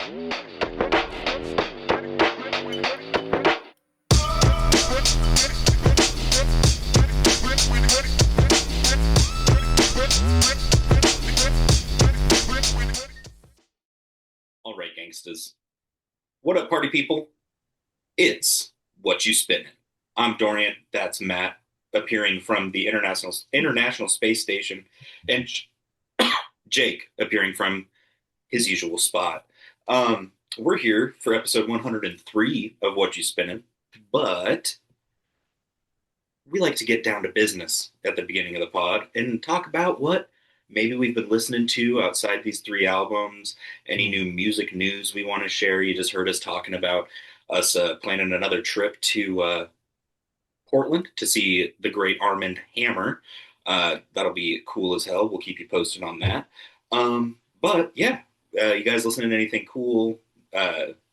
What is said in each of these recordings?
All right, gangsters. What up, party people? It's What You Spinnin'. I'm Dorian. That's Matt, appearing from the International Space Station, and Jake appearing from his usual spot. We're here for episode 103 of What You Spinnin', but we like to get down to business at the beginning of the pod and talk about what maybe we've been listening to outside these three albums, any new music news we want to share. You just heard us talking about us planning another trip to Portland to see the great Armand Hammer. That'll be cool as hell. We'll keep you posted on that. But yeah, you guys listening to anything cool?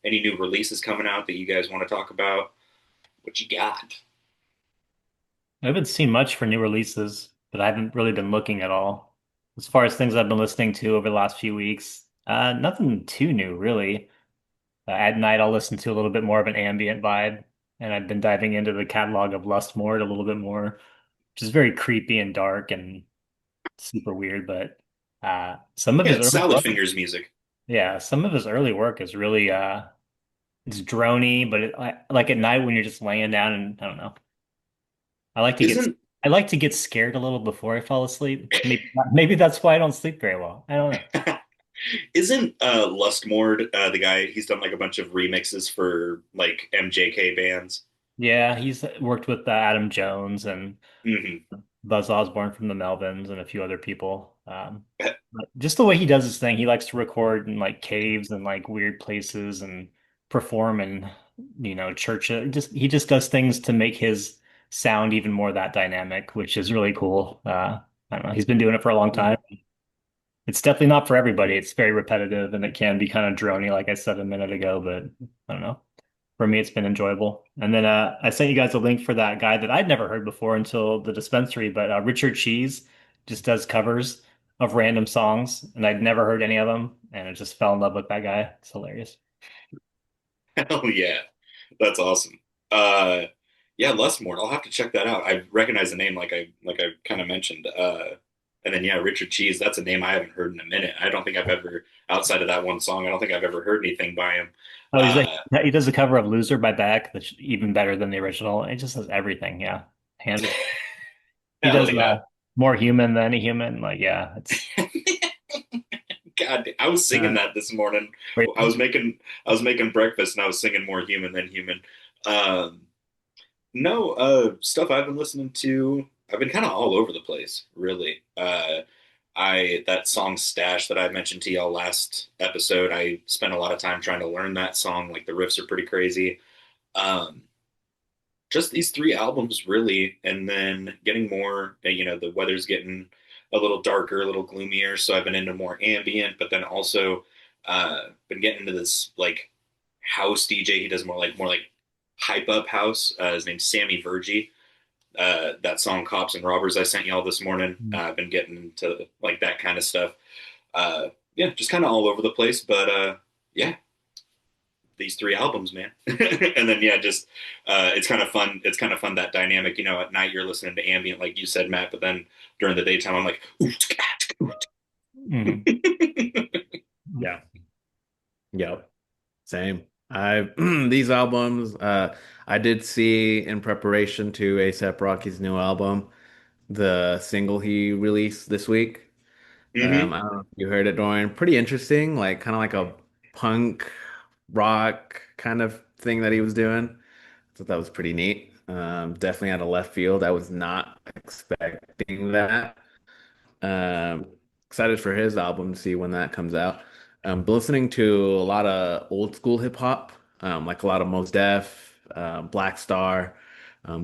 Any new releases coming out that you guys want to talk about? What you got? I haven't seen much for new releases, but I haven't really been looking at all. As far as things I've been listening to over the last few weeks, nothing too new, really. At night, I'll listen to a little bit more of an ambient vibe, and I've been diving into the catalog of Lustmord a little bit more, which is very creepy and dark and super weird. But some of Yeah, his it's early Salad work, Fingers music. yeah, some of his early work is really it's drony, but like at night when you're just laying down and I don't know. I like to get Isn't I like to get scared a little before I fall asleep. Maybe that's why I don't sleep very well. I don't know. isn't Lustmord the guy? He's done like a bunch of remixes for like MJK bands. Yeah, he's worked with Adam Jones and Hmm. Buzz Osborne from the Melvins and a few other people. But just the way he does his thing, he likes to record in like caves and like weird places and perform in, churches. Just he just does things to make his sound even more that dynamic, which is really cool. I don't know. He's been doing it for a long time. It's definitely not for everybody. It's very repetitive and it can be kind of drony, like I said a minute ago, but I don't know. For me, it's been enjoyable. And then I sent you guys a link for that guy that I'd never heard before until the dispensary, but Richard Cheese just does covers of random songs, and I'd never heard any of them, and I just fell in love with that guy. It's hilarious. Hell yeah, that's awesome. Uh, yeah, Lustmord. I'll have to check that out. I recognize the name, like I kind of mentioned. And then yeah, Richard Cheese. That's a name I haven't heard in a minute. I don't think I've ever, outside of that one song, I don't think I've ever heard anything by him. Oh, Uh, he does a cover of "Loser" by Beck that's even better than the original. It just does everything. Yeah, hands. He Hell does yeah. more human than a human. Like, yeah, it's. God, I was singing Uh, that this morning. great. I was making breakfast and I was singing more human than human. Um, no, stuff I've been listening to. I've been kind of all over the place, really. I that song Stash that I mentioned to y'all last episode. I spent a lot of time trying to learn that song. Like the riffs are pretty crazy. Um, just these three albums, really, and then getting more. The weather's getting a little darker, a little gloomier, so I've been into more ambient, but then also been getting into this like house DJ. He does more like hype up house. His name's Sammy Vergi. That song "Cops and Robbers" I sent y'all this morning. I've been getting into like that kind of stuff. Yeah, just kind of all over the place, but yeah, these three albums, man. And then yeah, just it's kind of fun. It's kind of fun that dynamic. At night you're listening to ambient, like you said, Matt, but then during the daytime I'm like, Mhm. Yeah. Yep. Same. I these albums, I did see in preparation to ASAP Rocky's new album, the single he released this week. mm-hmm. I don't know if you heard it, Dorian. Pretty interesting, like kind of like a punk rock kind of thing that he was doing. So that was pretty neat. Definitely out of left field. I was not expecting that. Um, Excited for his album to see when that comes out. But listening to a lot of old school hip hop, like a lot of Mos Def, Black Star,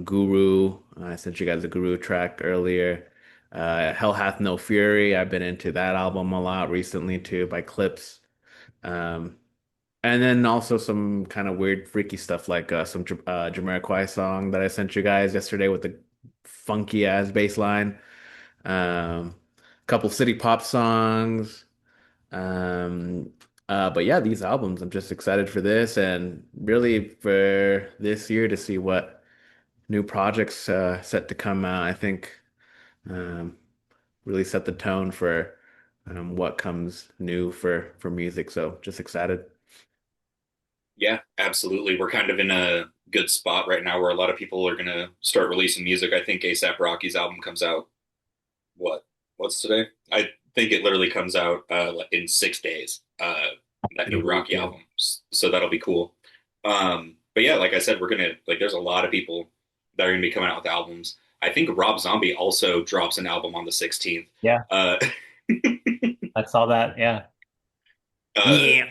Guru. I sent you guys a Guru track earlier. Hell Hath No Fury. I've been into that album a lot recently too by Clips. Um, and then also some kind of weird, freaky stuff like some Jamiroquai song that I sent you guys yesterday with the funky ass bass line. A couple city pop songs. Um, But yeah, these albums, I'm just excited for this and really for this year to see what new projects set to come out. I think um, really set the tone for what comes new for music. So just excited. Yeah, absolutely. We're kind of in a good spot right now where a lot of people are gonna start releasing music. I think ASAP Rocky's album comes out what? What's today? I think it literally comes out like in 6 days. That In a new week, Rocky yeah. album, so that'll be cool. But yeah, like I said, we're gonna like. There's a lot of people that are gonna be coming out with albums. I think Rob Zombie also drops an album on the 16th. Yeah, Uh, I saw that. Yeah. Yeah.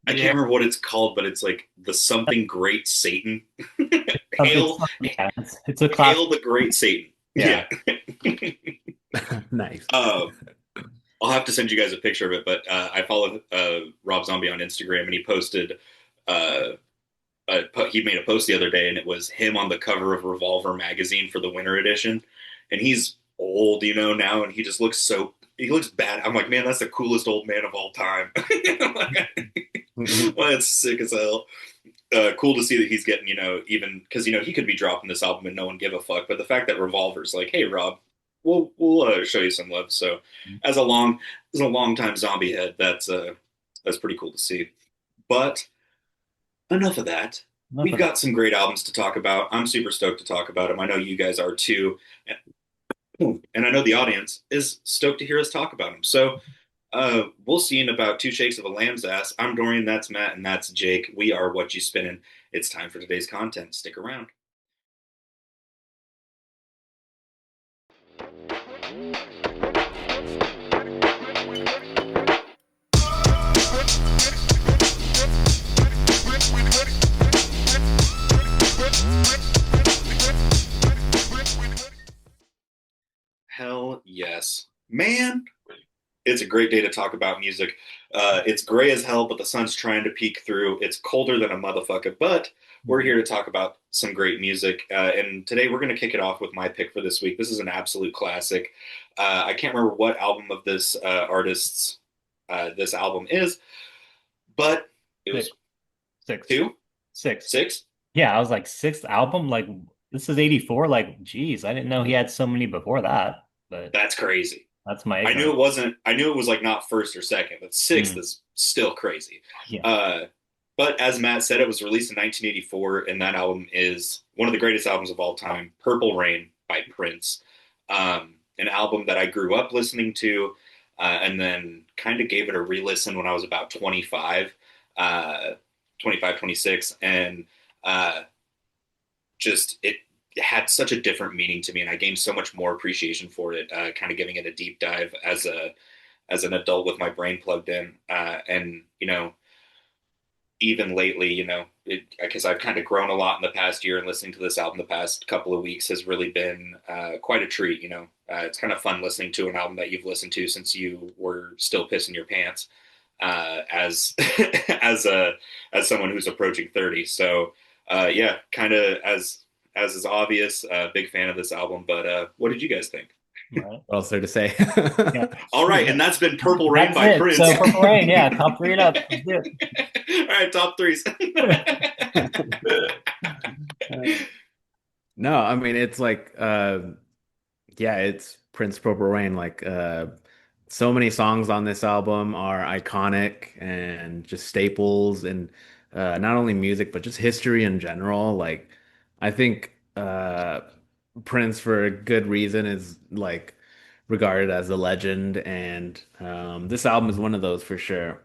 I Yeah. can't remember what it's called, but it's like the something great Satan. It's Hail, yeah, it's a classic. hail the great Satan. Yeah. Yeah. Nice. um, I'll have to send you guys a picture of it, but I follow Rob Zombie on Instagram, and he posted uh, he made a post the other day, and it was him on the cover of Revolver magazine for the winter edition, and he's old, now, and he just looks he looks bad. I'm like, man, that's the coolest old man of all time. Mhm. Well, it's sick as hell. Cool to see that he's getting, even because he could be dropping this album and no one give a fuck. But the fact that Revolver's like, hey Rob, we'll show you some love. So as a long time zombie head, that's pretty cool to see. But enough of that. Enough We've of that. got some great albums to talk about. I'm super stoked to talk about them. I know you guys are too, and I know the audience is stoked to hear us talk about them. So we'll see in about two shakes of a lamb's ass. I'm Dorian, that's Matt, and that's Jake. We are Whatchu Spinnin'. It's time for today's content. Stick around. Hell yes. Man, it's a great day to talk about music. It's gray as hell, but the sun's trying to peek through. It's colder than a motherfucker, but we're here to talk about some great music. And today we're going to kick it off with my pick for this week. This is an absolute classic. I can't remember what album of this artist's this album is, but it Six. was Six. two, Six. six. Yeah, I was like sixth album. Like this is 84. Like, geez, I didn't know he had so many before that. But That's crazy. that's my I knew ignorance. it wasn't. I knew it was like not first or second, but sixth Mm, is still crazy. yeah. Uh, but as Matt said, it was released in 1984, and that album is one of the greatest albums of all time, "Purple Rain" by Prince. An album that I grew up listening to, and then kind of gave it a re-listen when I was about 25, 25, 26, and uh, just it had such a different meaning to me, and I gained so much more appreciation for it. Kind of giving it a deep dive as an adult with my brain plugged in, and even lately, because I've kind of grown a lot in the past year, and listening to this album the past couple of weeks has really been quite a treat. It's kind of fun listening to an album that you've listened to since you were still pissing your pants, as as a as someone who's approaching 30. So yeah, kind of as is obvious, big fan of this album. But what did you guys think? Right. What else there to say? Yeah. All right, and that's been Purple Rain That's by it. Prince. So Purple Rain, yeah, top three it up. Let's do All right, top threes. No, I mean it's like yeah, it's Prince Purple Rain. Like so many songs on this album are iconic and just staples and not only music but just history in general. Like I think Prince for a good reason is like regarded as a legend and this album is one of those for sure.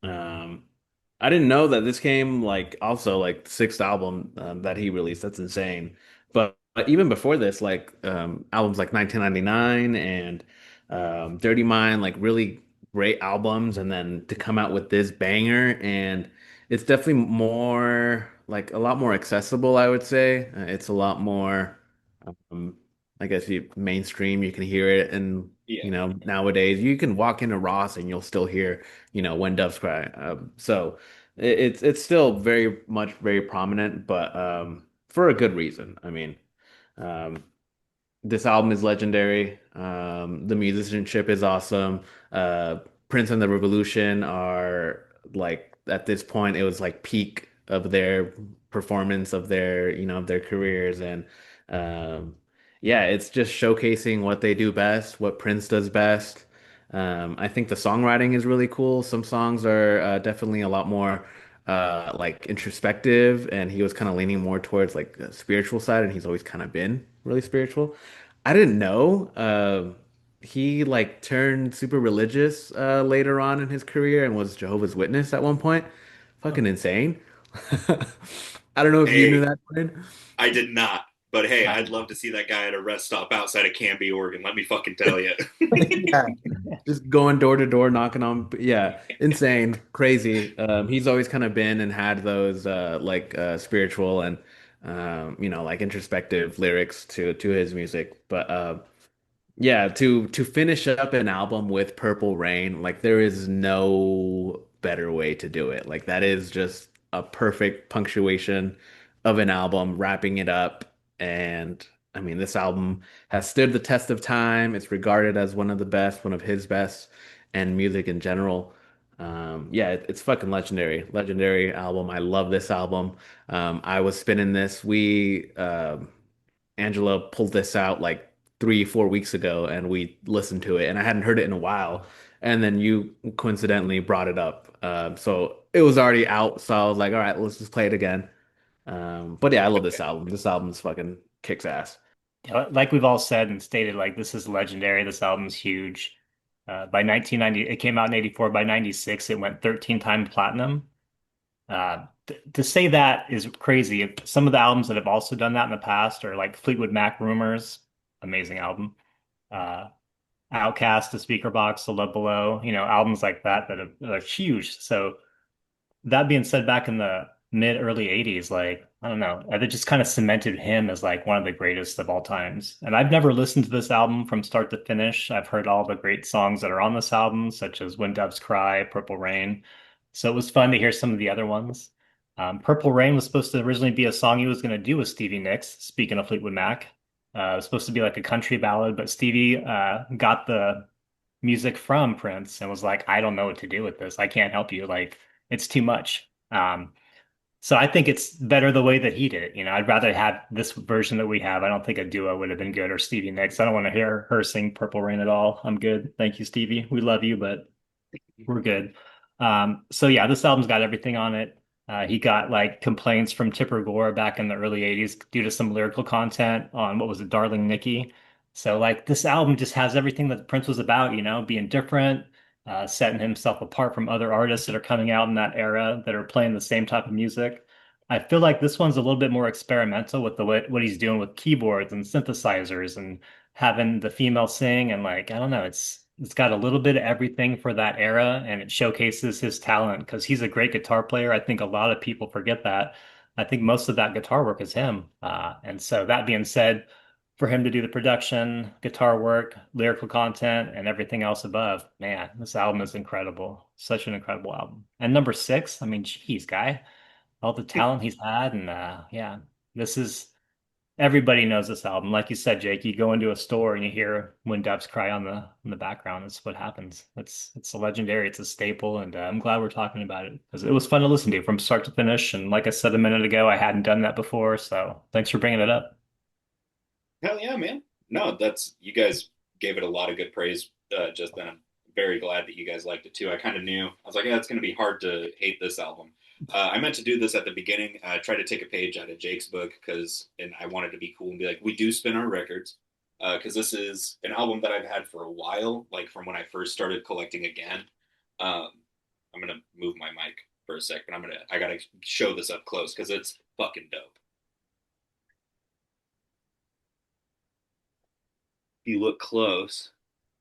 Um, I didn't know that this came like also like the sixth album that he released. That's insane. But even before this, like albums like 1999 and Dirty Mind, like really great albums, and then to come out with this banger, and it's definitely more like a lot more accessible, I would say. It's a lot more, um, I guess you mainstream. You can hear it, and Yeah, nowadays you can walk into Ross and you'll still hear when doves cry. So it's still very much very prominent, but for a good reason. I mean, um, this album is legendary. The musicianship is awesome. Prince and the Revolution are like at this point it was like peak of their performance of their of their careers and um yeah, it's just showcasing what they do best, what Prince does best. I think the songwriting is really cool. Some songs are definitely a lot more like introspective, and he was kind of leaning more towards like the spiritual side, and he's always kind of been really spiritual. I didn't know. He like turned super religious later on in his career and was Jehovah's Witness at one point. Oh. Fucking insane. I don't know if you knew Hey, that, Brian. I did not. But hey, I I'd love to see that guy at a rest stop outside of Canby, Oregon. Let me fucking tell you. Yeah. Just going door to door, knocking on, yeah, insane, crazy. He's always kind of been and had those like spiritual and like introspective lyrics to his music. But yeah, to finish up an album with Purple Rain, like there is no better way to do it. Like that is just a perfect punctuation of an album, wrapping it up. And I mean, this album has stood the test of time. It's regarded as one of the best, one of his best, and music in general. Yeah, it's fucking legendary, legendary album. I love this album. I was spinning this. Angela pulled this out like 3, 4 weeks ago, and we listened to it, and I hadn't heard it in a while. And then you coincidentally brought it up. So it was already out. So I was like, all right, let's just play it again. But yeah, I love this album. This album's fucking kicks ass. Yeah, like we've all said and stated, like this is legendary. This album's huge. By 1990, it came out in 84. By 96, it went 13 time platinum. To say that is crazy. Some of the albums that have also done that in the past are like Fleetwood Mac Rumors, amazing album. Uh, Outcast, The Speaker Box, The Love Below, albums like that are huge. So that being said, back in the mid early 80s, like, I don't know, it just kind of cemented him as like one of the greatest of all times. And I've never listened to this album from start to finish. I've heard all the great songs that are on this album, such as When Doves Cry, Purple Rain. So it was fun to hear some of the other ones. Purple Rain was supposed to originally be a song he was going to do with Stevie Nicks, speaking of Fleetwood Mac. It was supposed to be like a country ballad, but Stevie got the music from Prince and was like, I don't know what to do with this. I can't help you. Like, it's too much. So I think it's better the way that he did it. I'd rather have this version that we have. I don't think a duo would have been good or Stevie Nicks. I don't want to hear her sing Purple Rain at all. I'm good. Thank you, Stevie. We love you, but we're good. So yeah, this album's got everything on it. He got like complaints from Tipper Gore back in the early 80s due to some lyrical content on what was it, Darling Nikki. So like this album just has everything that Prince was about, being different, setting himself apart from other artists that are coming out in that era that are playing the same type of music. I feel like this one's a little bit more experimental with the way what he's doing with keyboards and synthesizers and having the female sing and like I don't know, it's got a little bit of everything for that era and it showcases his talent because he's a great guitar player. I think a lot of people forget that. I think most of that guitar work is him. And so that being said, for him to do the production, guitar work, lyrical content, and everything else above, man, this album is incredible. Such an incredible album. And number six, I mean, geez, guy, all the talent he's had, and yeah, this is everybody knows this album. Like you said, Jake, you go into a store and you hear When Doves Cry on the background. That's what happens. It's a legendary. It's a staple, and I'm glad we're talking about it because it was fun to listen to from start to finish. And like I said a minute ago, I hadn't done that before, so thanks for bringing it up. Hell yeah, man. No, that's you guys gave it a lot of good praise just then. I'm very glad that you guys liked it too. I kind of knew. I was like, yeah, it's going to be hard to hate this album. I meant to do this at the beginning. Try to take a page out of Jake's book and I wanted to be cool and be like, we do spin our records because this is an album that I've had for a while, like from when I first started collecting again. Um, I'm gonna move my mic for a second. I gotta show this up close because it's fucking dope. If you look close,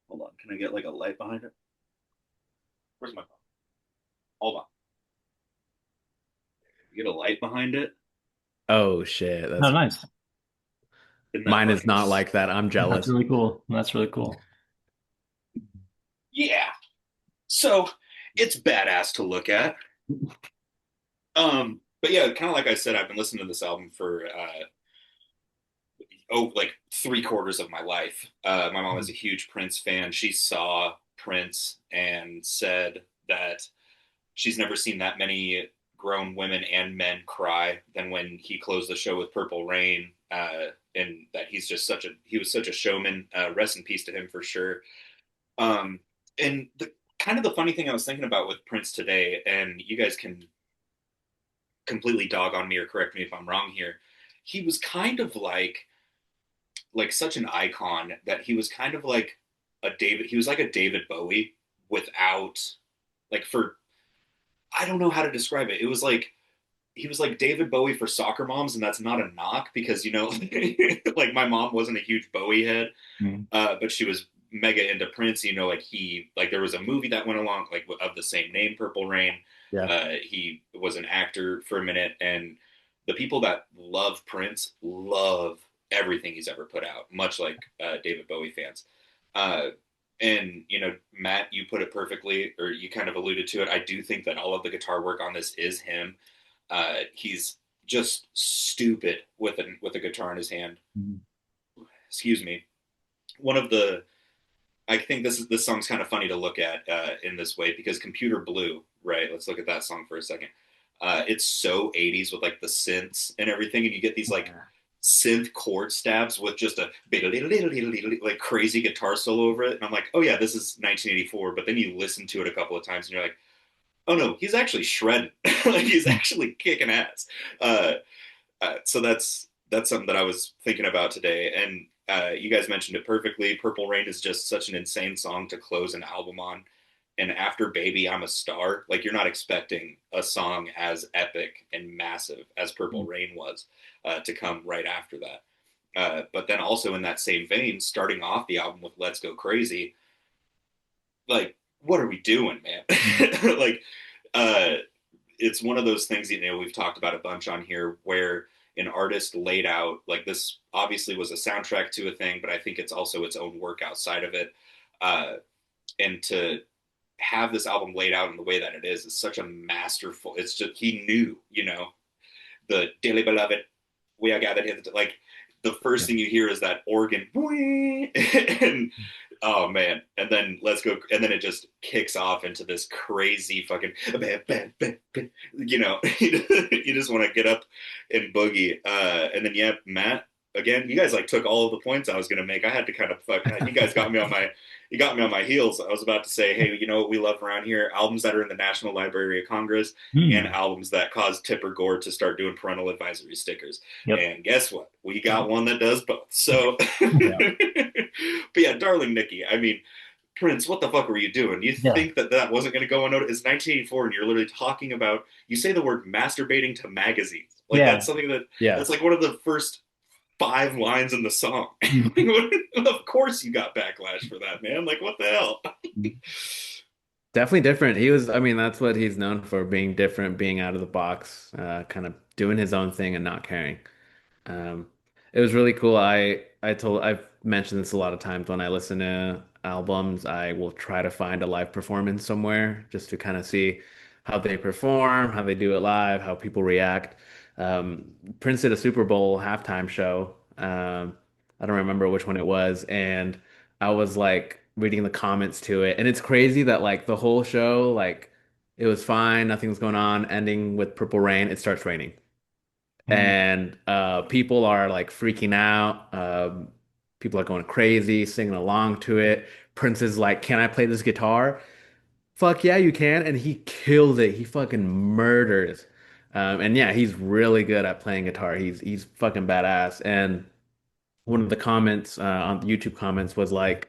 hold on. Can I get like a light behind it? Where's my phone? Hold on. You get a light behind it. Oh shit, Oh, that's nice. Isn't that mine is fucking? not like that. I'm That's jealous. really cool. That's really cool. Yeah. So it's badass to look at. But yeah, kind of like I said, I've been listening to this album for like 3/4 of my life. My mom is a huge Prince fan. She saw Prince and said that she's never seen that many grown women and men cry than when he closed the show with Purple Rain. And that he was such a showman. Rest in peace to him for sure. Um, and the kind of the funny thing I was thinking about with Prince today, and you guys can completely dog on me or correct me if I'm wrong here. He was kind of such an icon that he was kind of like he was like a David Bowie without like for I don't know how to describe it. It was like he was like David Bowie for soccer moms, and that's not a knock because like my mom wasn't a huge Bowie head, Mm. but she was mega into Prince. There was a movie that went along like of the same name, Purple Rain. Yeah. He was an actor for a minute, and the people that love Prince love everything he's ever put out, much like David Bowie fans. Uh, and Matt, you put it perfectly, or you kind of alluded to it. I do think that all of the guitar work on this is him. He's just stupid with a guitar in his hand. Mm. Excuse me. One of the I think this song's kind of funny to look at in this way because Computer Blue, right? Let's look at that song for a second. It's so 80s with like the synths and everything, and you get these like Yeah. synth chord stabs with just a like crazy guitar solo over it. And I'm like, oh yeah, this is 1984. But then you listen to it a couple of times and you're like, oh no, he's actually shredding. Like he's Mm. actually kicking ass. Uh, so that's something that I was thinking about today. And you guys mentioned it perfectly. Purple Rain is just such an insane song to close an album on. And after Baby, I'm a Star, like you're not expecting a song as epic and massive as Purple Mm. Rain was to come right after that. But then also in that same vein, starting off the album with Let's Go Crazy, like, what are we doing, man? Mm. Like, uh, it's one of those things, we've talked about a bunch on here where an artist laid out, like, this obviously was a soundtrack to a thing, but I think it's also its own work outside of it. Uh, and to have this album laid out in the way that it is such a masterful, it's just, he knew, the Dearly Beloved, we are gathered here. Like the first Yeah. thing you hear is that organ, and oh man, and then let's go, and then it just kicks off into this crazy fucking, you just want to get up and boogie. And then yeah, Matt, again, you guys like took all of the points I was gonna make. I had to kind of fuck. You guys got me on my you got me on my heels. I was about to say, hey, you know what we love around here? Albums that are in the National Library of Congress and Mm. albums that caused Tipper Gore to start doing parental advisory stickers. Yep. And guess what? We got one that does both. So, Yeah. but yeah, darling Nikki, I mean, Prince, what the fuck were you doing? You Yeah. think that that wasn't going to go unnoticed? It's 1984, and you're literally talking about, you say the word masturbating to magazines. Like, that's Yeah. something Yeah. that's like one of the first five lines in the song. Mm. Of course you got backlash for that, man. Like, what the hell? Definitely different. He was, I mean, that's what he's known for, being different, being out of the box, kind of doing his own thing and not caring. Um, it was really cool. I've mentioned this a lot of times when I listen to albums, I will try to find a live performance somewhere just to kind of see how they perform, how they do it live, how people react. Prince did a Super Bowl halftime show. I don't remember which one it was, and I was like reading the comments to it, and it's crazy that like the whole show, like it was fine, nothing was going on, ending with Purple Rain, it starts raining Mm. and people are like freaking out. People are going crazy, singing along to it. Prince is like, "Can I play this guitar?" Fuck yeah, you can. And he kills it. He fucking murders. And yeah, he's really good at playing guitar. He's fucking badass. And one of the comments on the YouTube comments was like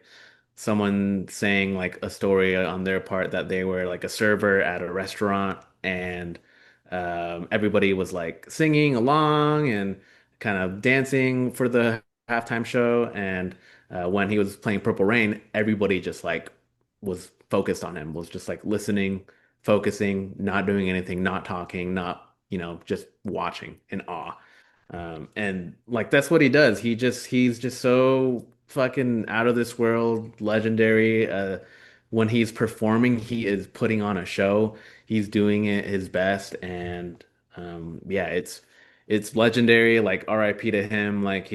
someone saying like a story on their part that they were like a server at a restaurant and everybody was like singing along and kind of dancing for the halftime show. And when he was playing Purple Rain, everybody just like was focused on him, was just like listening, focusing, not doing anything, not talking, not, just watching in awe. And like that's what he does. He's just so fucking out of this world, legendary. When he's performing, he is putting on a show. He's doing it his best, and yeah, it's legendary. Like R.I.P. to him. Like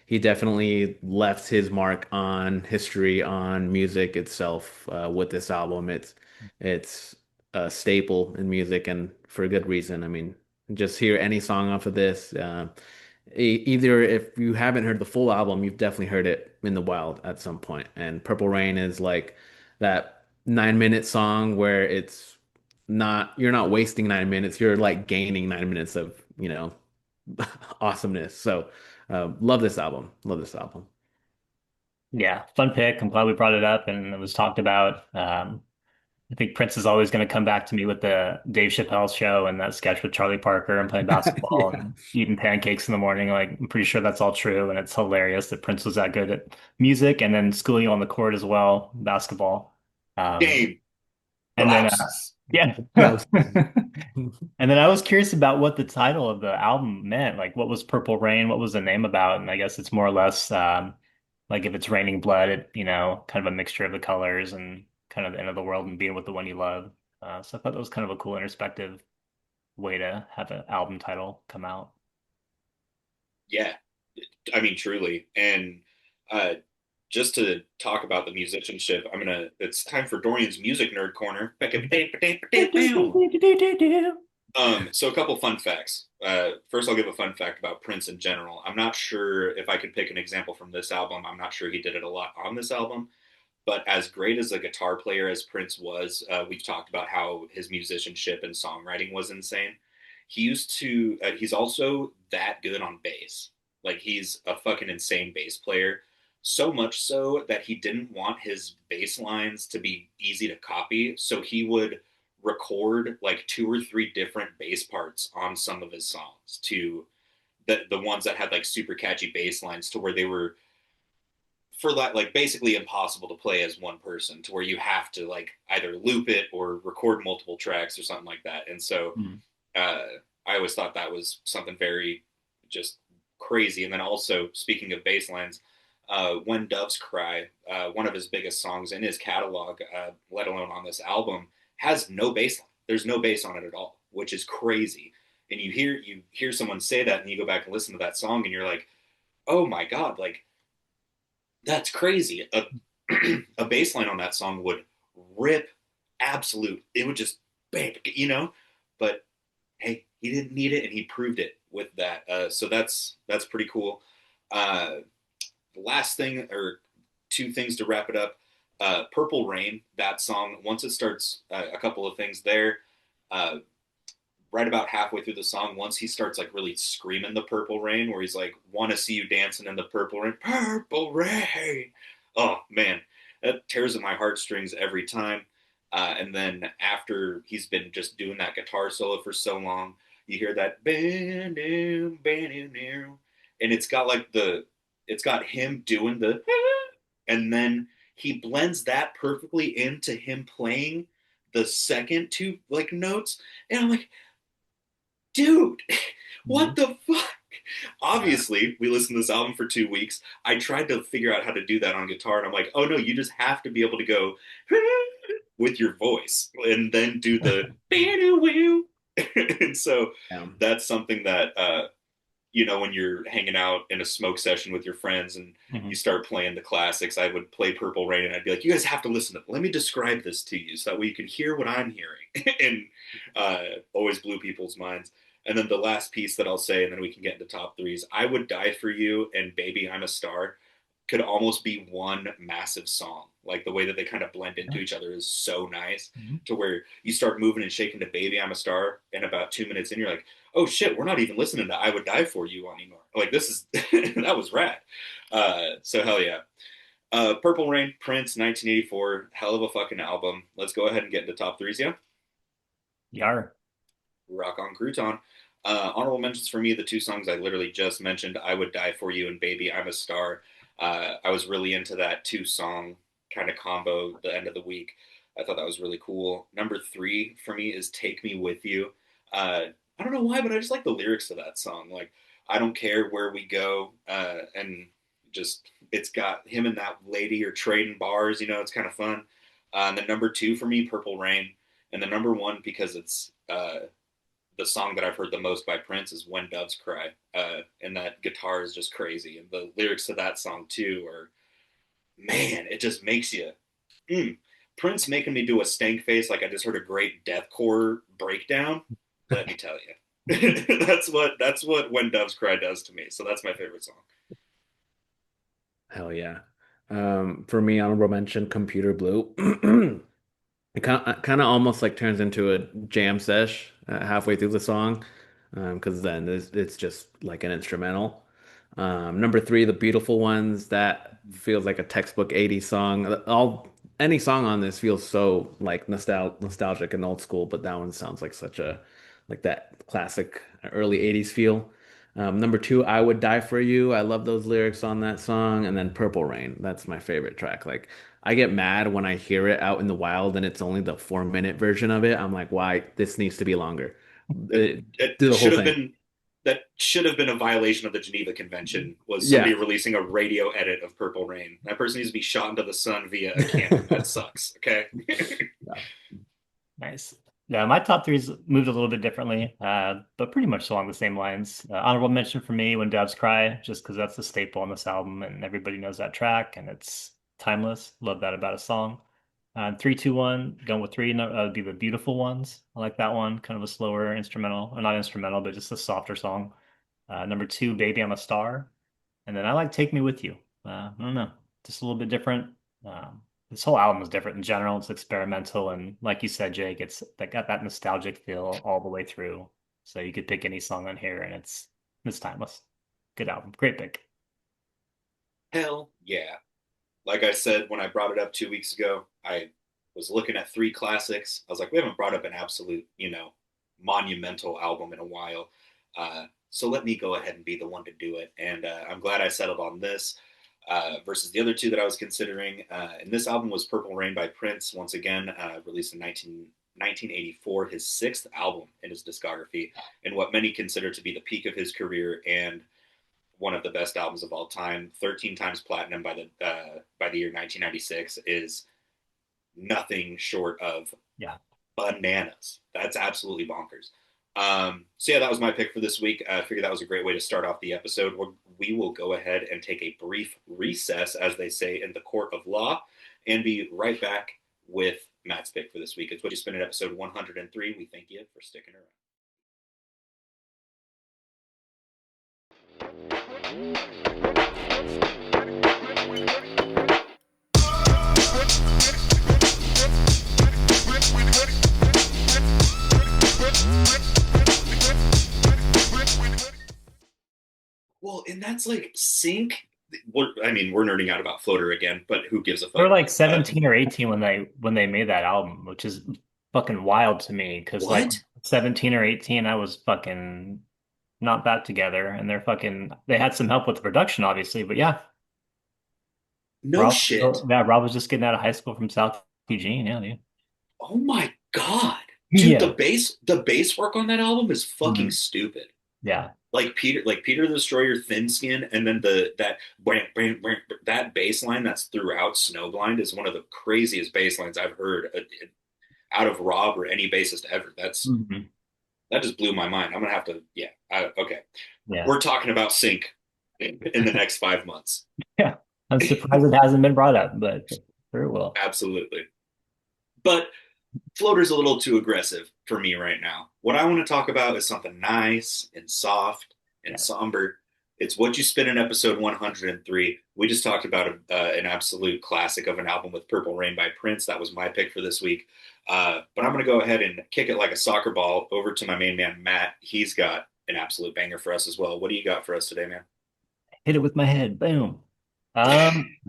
he definitely left his mark on history, on music itself, with this album. It's a staple in music, and for a good reason. I mean, just hear any song off of this. Either if you haven't heard the full album, you've definitely heard it in the wild at some point. And Purple Rain is like that 9 minute song where it's not, you're not wasting 9 minutes, you're like gaining 9 minutes of, awesomeness. So, love this album. Love this album. Yeah, fun pick. I'm glad we brought it up and it was talked about. I think Prince is always going to come back to me with the Dave Chappelle show and that sketch with Charlie Parker and playing basketball Yeah. and eating pancakes in the morning. Like, I'm pretty sure that's all true. And it's hilarious that Prince was that good at music and then schooling you on the court as well, basketball. Um, Game and then, blouses. yeah. Close. And then I was curious about what the title of the album meant. Like, what was Purple Rain? What was the name about? And I guess it's more or less like if it's raining blood, kind of a mixture of the colors and kind of the end of the world and being with the one you love. So I thought that was kind of a cool introspective way to have an album title come out. Yeah, I mean, truly. And uh, just to talk about the musicianship, it's time for Dorian's music nerd corner. So a couple fun facts. First, I'll give a fun fact about Prince in general. I'm not sure if I could pick an example from this album. I'm not sure he did it a lot on this album, but as great as a guitar player as Prince was, we've talked about how his musicianship and songwriting was insane. He's also that good on bass. Like, he's a fucking insane bass player. So much so that he didn't want his bass lines to be easy to copy. So he would record like two or three different bass parts on some of his songs, to the ones that had like super catchy bass lines, to where they were, for that, like basically impossible to play as one person, to where you have to like either loop it or record multiple tracks or something like that. And so Mm. uh, I always thought that was something very just crazy. And then also, speaking of bass lines, When Doves Cry, one of his biggest songs in his catalog, let alone on this album, has no bass line. There's no bass on it at all, which is crazy. And you hear someone say that, and you go back and listen to that song, and you're like, oh my god, like that's crazy. A bass line on that song would rip absolute. It would just bang, But hey, he didn't need it, and he proved it with that. So that's pretty cool. Uh, the last thing, or two things to wrap it up. Purple Rain, that song, once it starts, a couple of things there. Uh, right about halfway through the song, once he starts like really screaming the Purple Rain, where he's like, "Want to see you dancing in the purple rain, purple rain." Oh man, that tears at my heartstrings every time. And then after he's been just doing that guitar solo for so long, you hear that, and it's got him doing the, and then he blends that perfectly into him playing the second two like notes, and I'm like, dude, what Mhm. the fuck? Yeah. Obviously, we listened to this album for 2 weeks. I tried to figure out how to do that on guitar, and I'm like, oh no, you just have to be able to go with your voice and then do the and so Yeah. that's something that when you're hanging out in a smoke session with your friends and you Mhm. start playing the classics, I would play Purple Rain and I'd be like, you guys have to listen to it. Let me describe this to you so that way you can hear what I'm hearing. And always blew people's minds. And then the last piece that I'll say, and then we can get into top threes, I Would Die for You and Baby I'm a Star could almost be one massive song. Like, the way that they kind of blend into each other is so nice, Mhm. to where you start moving and shaking to Baby I'm a Star, and about 2 minutes in, you're like, oh shit, we're not even listening to I Would Die for You anymore. Like, this is, that was rad. So hell yeah. Purple Rain, Prince, 1984, hell of a fucking album. Let's go ahead and get into top threes, yeah? Yar. Rock on Crouton. Honorable mentions for me, the two songs I literally just mentioned, I Would Die for You and Baby I'm a Star. I was really into that two song kind of combo the end of the week. I thought that was really cool. Number three for me is Take Me With You. I don't know why, but I just like the lyrics to that song. Like, I don't care where we go. And just, it's got him and that lady are trading bars, it's kind of fun. And then number two for me, Purple Rain. And the number one, because it's the song that I've heard the most by Prince is "When Doves Cry," and that guitar is just crazy, and the lyrics to that song too are, man, it just makes you. Mm. Prince making me do a stank face like I just heard a great deathcore breakdown. Let me tell you, that's what "When Doves Cry" does to me. So that's my favorite song. Hell yeah. For me, honorable mention, Computer Blue. It kind of almost like turns into a jam sesh halfway through the song, because then it's just like an instrumental. Number three, The Beautiful Ones. That feels like a textbook 80s song. Any song on this feels so like nostalgic and old school, but that one sounds like such a like that classic early 80s feel. Number two, I Would Die for You. I love those lyrics on that song. And then Purple Rain. That's my favorite track. Like I get mad when I hear it out in the wild and it's only the 4 minute version of it. I'm like, why? This needs to be longer. It Do the whole should have thing. been that should have been a violation of the Geneva Convention. Was somebody Yeah. releasing a radio edit of Purple Rain? That person needs to be shot into the sun via a cannon. That sucks. Okay. Yeah. Nice. Yeah, my top three's moved a little bit differently, but pretty much along the same lines. Honorable mention for me, When Doves Cry, just because that's the staple on this album and everybody knows that track and it's timeless. Love that about a song. Three, two, one, going with three, would be The Beautiful Ones. I like that one, kind of a slower instrumental, or not instrumental, but just a softer song. Number two, Baby I'm a Star. And then I like Take Me With You. I don't know, just a little bit different. Um, this whole album is different in general. It's experimental, and like you said, Jake, it's like got that nostalgic feel all the way through. So you could pick any song on here, and it's timeless. Good album, great pick. Hell yeah. Like I said when I brought it up 2 weeks ago, I was looking at three classics. I was like, we haven't brought up an absolute, monumental album in a while. So let me go ahead and be the one to do it. And I'm glad I settled on this versus the other two that I was considering. And this album was Purple Rain by Prince, once again, released in 1984, his sixth album in his discography, and what many consider to be the peak of his career and one of the best albums of all time. 13 times platinum by the year 1996 is nothing short of Yeah. bananas. That's absolutely bonkers. So yeah, that was my pick for this week. I figured that was a great way to start off the episode. We will go ahead and take a brief recess, as they say in the court of law, and be right back with Matt's pick for this week. It's Whatchu Spinnin episode 103. We thank you for sticking around. Well, and that's like sync. We're nerding out about Floater again, but who gives a They were fuck? like 17 or 18 when they made that album, which is fucking wild to me. Because like What? 17 or 18, I was fucking not that together, and they had some help with the production, obviously, but yeah. No shit. Rob was just getting out of high school from South Eugene. Yeah, dude. Oh my god. Dude, the Yeah. bass work on that album is fucking Mhm. stupid. Yeah. Like Peter the Destroyer, Thin Skin, and then that bass line that's throughout Snowblind is one of the craziest bass lines I've heard out of Rob or any bassist ever. Mhm. That just blew my mind. I'm gonna have to, yeah. Okay, Yeah. we're talking about sync in the next 5 months. Yeah. I'm surprised it hasn't been brought up, but sure will. Absolutely. But Floater's a little too aggressive for me right now. What I want to talk about is something nice and soft and Yes. somber. It's Whatchu Spinnin episode 103. We just talked about an absolute classic of an album with Purple Rain by Prince. That was my pick for this week. But I'm going to go ahead and kick it like a soccer ball over to my main man, Matt. He's got an absolute banger for us as well. What do you got for us today, man? Hit it with my head. Boom.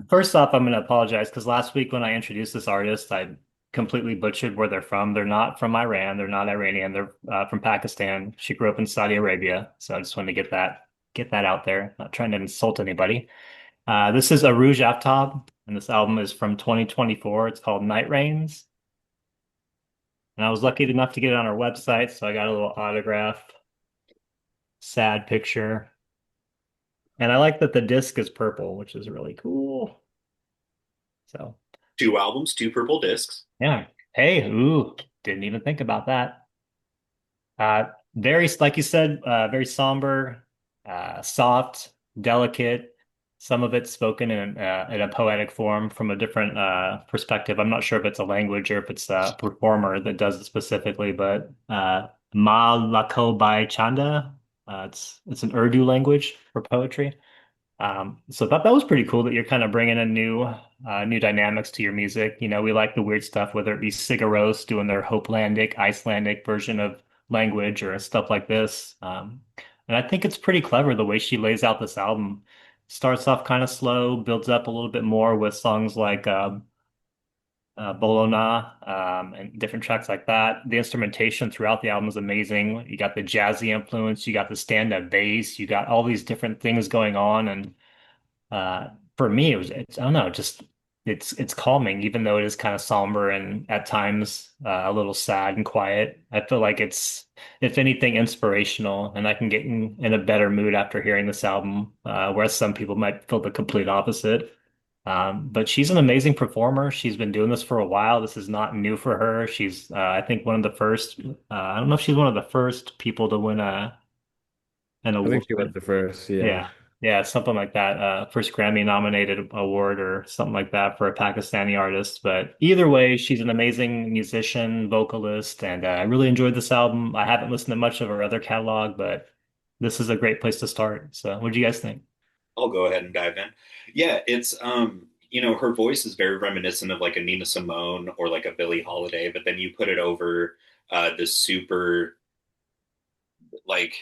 First off, I'm gonna apologize because last week when I introduced this artist, I completely butchered where they're from. They're not from Iran. They're not Iranian. They're from Pakistan. She grew up in Saudi Arabia, so I just wanted to get that out there. Not trying to insult anybody. This is Arooj Aftab, and this album is from 2024. It's called Night Rains, and I was lucky enough to get it on our website, so I got a little autograph, sad picture. And I like that the disc is purple, which is really cool. So, Two albums, two purple discs. yeah. Hey, ooh, didn't even think about that. Uh, very, like you said, very somber, soft, delicate. Some of it spoken in a poetic form from a different perspective. I'm not sure if it's a language or if it's a performer that does it specifically, but Ma Lako Bai Chanda. It's an Urdu language for poetry. So that was pretty cool that you're kind of bringing in new dynamics to your music. You know, we like the weird stuff, whether it be Sigur Rós doing their Hopelandic, Icelandic version of language or stuff like this. And I think it's pretty clever the way she lays out this album. Starts off kind of slow, builds up a little bit more with songs like Bologna, and different tracks like that. The instrumentation throughout the album is amazing. You got the jazzy influence, you got the stand-up bass, you got all these different things going on, and uh, for me, it's I don't know, just it's calming, even though it is kind of somber and at times a little sad and quiet. I feel like it's, if anything, inspirational, and I can get in a better mood after hearing this album, whereas some people might feel the complete opposite. But she's an amazing performer. She's been doing this for a while. This is not new for her. She's, I think, one of the first. I don't know if she's one of the first people to win an I think she was award. the first. Yeah. Yeah. Yeah, something like that. First Grammy nominated award or something like that for a Pakistani artist. But either way, she's an amazing musician, vocalist, and I really enjoyed this album. I haven't listened to much of her other catalog, but this is a great place to start. So, what do you guys think? I'll go ahead and dive in. Yeah, it's her voice is very reminiscent of like a Nina Simone or like a Billie Holiday, but then you put it over the super like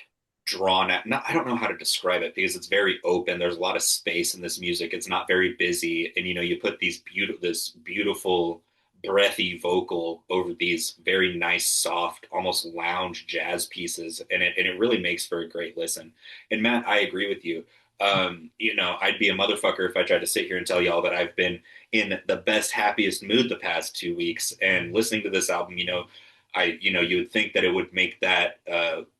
drawn out. I don't know how to describe it because it's very open. There's a lot of space in this music. It's not very busy, and you put this beautiful breathy vocal over these very nice, soft, almost lounge jazz pieces, and it really makes for a great listen. And Matt, I agree with you. I'd be a motherfucker if I tried to sit here and tell y'all that I've been in the best, happiest mood the past 2 weeks. And listening to this album, you would think that it would make that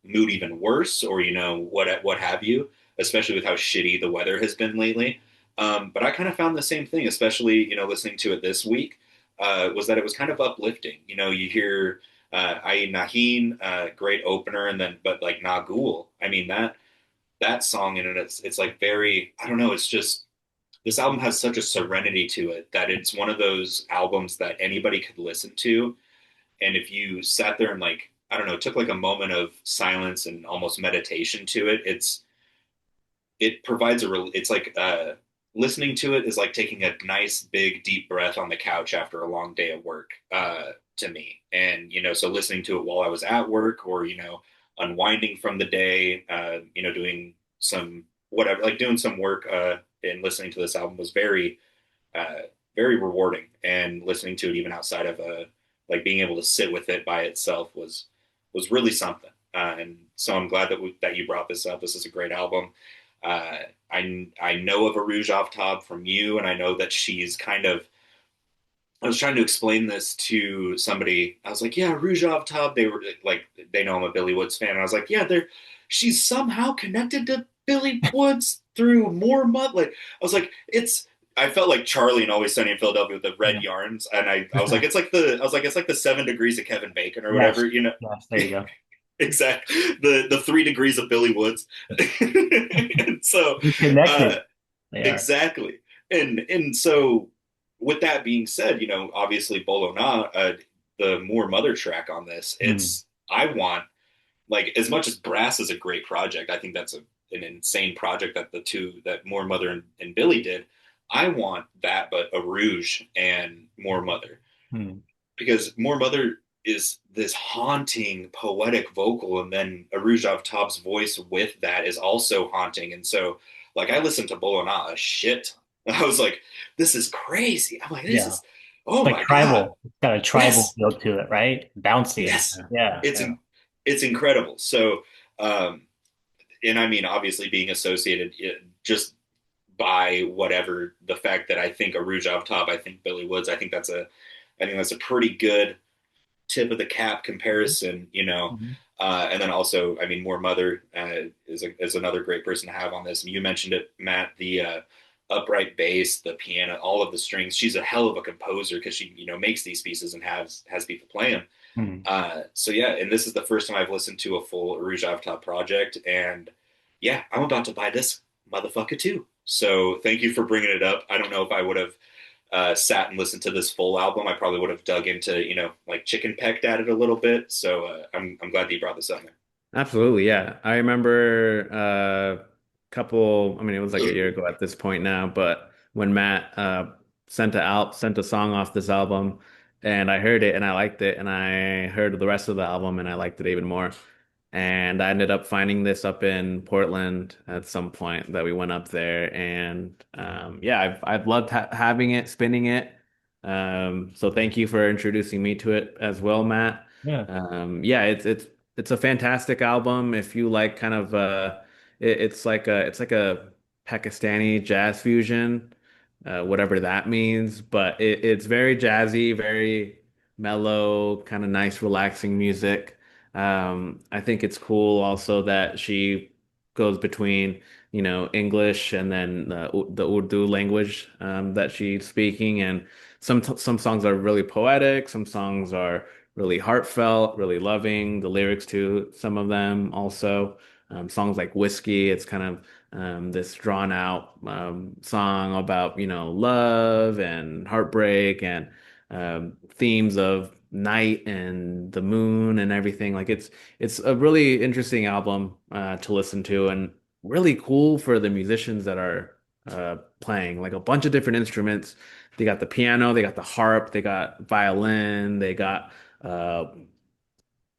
mood even worse, or what have you, especially with how shitty the weather has been lately. But I kind of found the same thing, especially listening to it this week, was that it was kind of uplifting. You hear Ayin Nahin, great opener, and then but like Nagul, I mean that song in it, it's like very, I don't know, it's just this album has such a serenity to it that it's one of those albums that anybody could listen to, and if you sat there and like, I don't know, took like a moment of silence and almost meditation to it, it provides it's like listening to it is like taking a nice big deep breath on the couch after a long day of work, to me. And so listening to it while I was at work, or unwinding from the day, doing some whatever, like doing some work, and listening to this album was uh, very rewarding. And listening to it even outside of like being able to sit with it by itself was really something. And so I'm glad that you brought this up. This is a great album. Uh, I know of Arooj Aftab from you, and I know that she's kind of. I was trying to explain this to somebody. I was like, "Yeah, Arooj Aftab." They were like, they know I'm a Billy Woods fan, and I was like, "Yeah, she's somehow connected to Billy Woods through more mud." Like, I was like, it's. I felt like Charlie in Always Sunny in Philadelphia with the red Yeah. yarns, and I was like, it's like the 7 degrees of Kevin Bacon or Yes. whatever. Yes, there you go. Exactly. The 3 degrees of Billy Woods. And so You're uh connected. They are. exactly. And so with that being said, obviously Bologna, the More Mother track on this, Mm. I want, like, as much as Brass is a great project, I think that's an insane project that the two that More Mother and Billy did. I want that, but a Rouge and More Mother, Mm. because More Mother is this haunting poetic vocal, and then Arujov Top's voice with that is also haunting. And so, like, I listened to Bologna a shit. I was like, this is crazy. I'm like, this Yeah. is, oh Like my god, tribal. It's got a tribal yes, feel to it, right? Bouncy. yes, Yeah. it's Yeah. it's incredible. So, um, and I mean, obviously, being associated just by whatever the fact that I think Arujov Top, I think Billy Woods, I think that's a pretty good tip of the cap comparison, Mhm. And then also, I mean, More Mother is another great person to have on this. And you mentioned it, Matt, the upright bass, the piano, all of the strings. She's a hell of a composer because she, makes these pieces and has people play them. Hmm. So yeah, and this is the first time I've listened to a full Arooj Aftab project, and yeah, I'm about to buy this motherfucker too. So thank you for bringing it up. I don't know if I would have sat and listened to this full album. I probably would have dug into, like chicken pecked at it a little bit. So I'm glad that you brought this up, Absolutely, yeah. I remember couple, I mean, it was like a year man. ago at this point now, but when Matt sent a song off this album and I heard it and I liked it and I heard the rest of the album and I liked it even more. And I ended up finding this up in Portland at some point that we went up there and yeah, I've loved having it, spinning it. So thank you for introducing me to it as well, Matt. Yeah. Yeah, it's a fantastic album. If you like kind of it's like a Pakistani jazz fusion, whatever that means. But it's very jazzy, very mellow, kind of nice, relaxing music. I think it's cool also that she goes between, English and then the Urdu language that she's speaking. And some songs are really poetic, some songs are really heartfelt, really loving. The lyrics to some of them also. Songs like Whiskey, it's kind of this drawn out song about, love and heartbreak and themes of night and the moon and everything. Like it's a really interesting album to listen to and really cool for the musicians that are playing like a bunch of different instruments. They got the piano, they got the harp, they got violin, they got uh,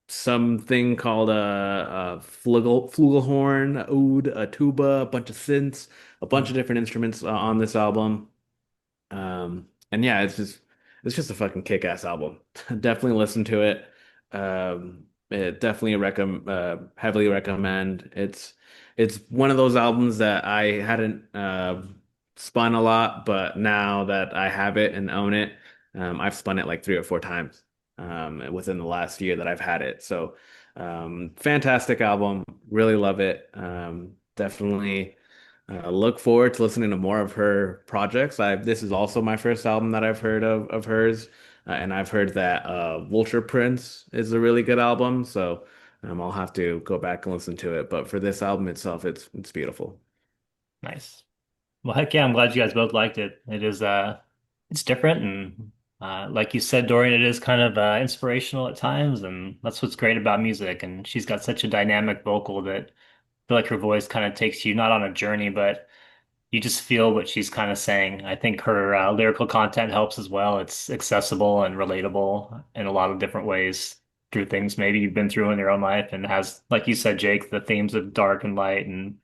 something called a flugelhorn, a oud, a tuba, a bunch of synths, a bunch of different instruments on this album. And yeah, it's just a fucking kick-ass album. Definitely listen to it. It definitely heavily recommend. It's one of those albums that I hadn't spun a lot, but now that I have it and own it, I've spun it like 3 or 4 times within the last year that I've had it. So fantastic album. Really love it. Definitely. Look forward to listening to more of her projects. This is also my first album that I've heard of hers, and I've heard that Vulture Prince is a really good album. So I'll have to go back and listen to it. But for this album itself, it's beautiful. Nice. Well, heck yeah, I'm glad you guys both liked it. It's different and like you said, Dorian, it is kind of inspirational at times, and that's what's great about music. And she's got such a dynamic vocal that I feel like her voice kind of takes you not on a journey, but you just feel what she's kind of saying. I think her lyrical content helps as well. It's accessible and relatable in a lot of different ways through things maybe you've been through in your own life, and has, like you said, Jake, the themes of dark and light and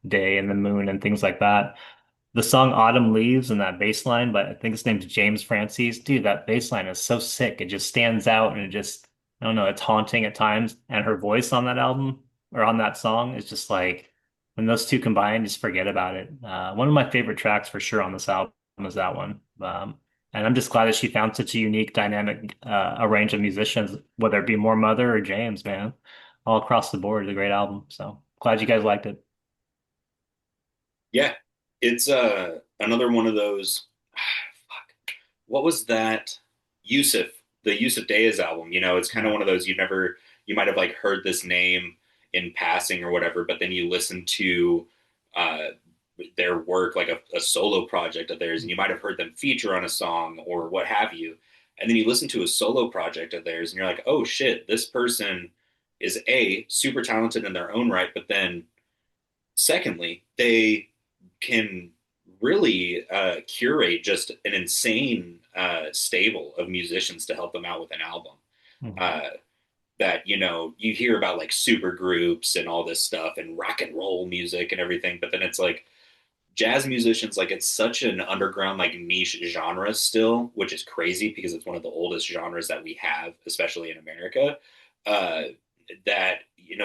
day and the moon and things like that. The song Autumn Leaves and that bass line, but I think his name's James Francis. Dude, that bass line is so sick. It just stands out and it just, I don't know, it's haunting at times. And her voice on that album or on that song is just like, when those two combine, just forget about it. One of my favorite tracks for sure on this album is that one. And I'm just glad that she found such a unique, dynamic a range of musicians, whether it be more Mother or James, man, all across the board. It's a great album. So glad you guys liked it. Yeah, it's another one of those. Fuck, what was that? Yusuf, the Yusuf Dayes album. It's kind of Yeah. one of those you might have like heard this name in passing or whatever, but then you listen to uh, their work, like a solo project of theirs, and you might have heard them feature on a song or what have you, and then you listen to a solo project of theirs, and you're like, oh shit, this person is a super talented in their own right, but then secondly, they can really curate just an insane stable of musicians to help them out with an album. Mhm. Uh, that you hear about like super groups and all this stuff and rock and roll music and everything, but then it's like jazz musicians, like it's such an underground like niche genre still, which is crazy because it's one of the oldest genres that we have, especially in America. uh, that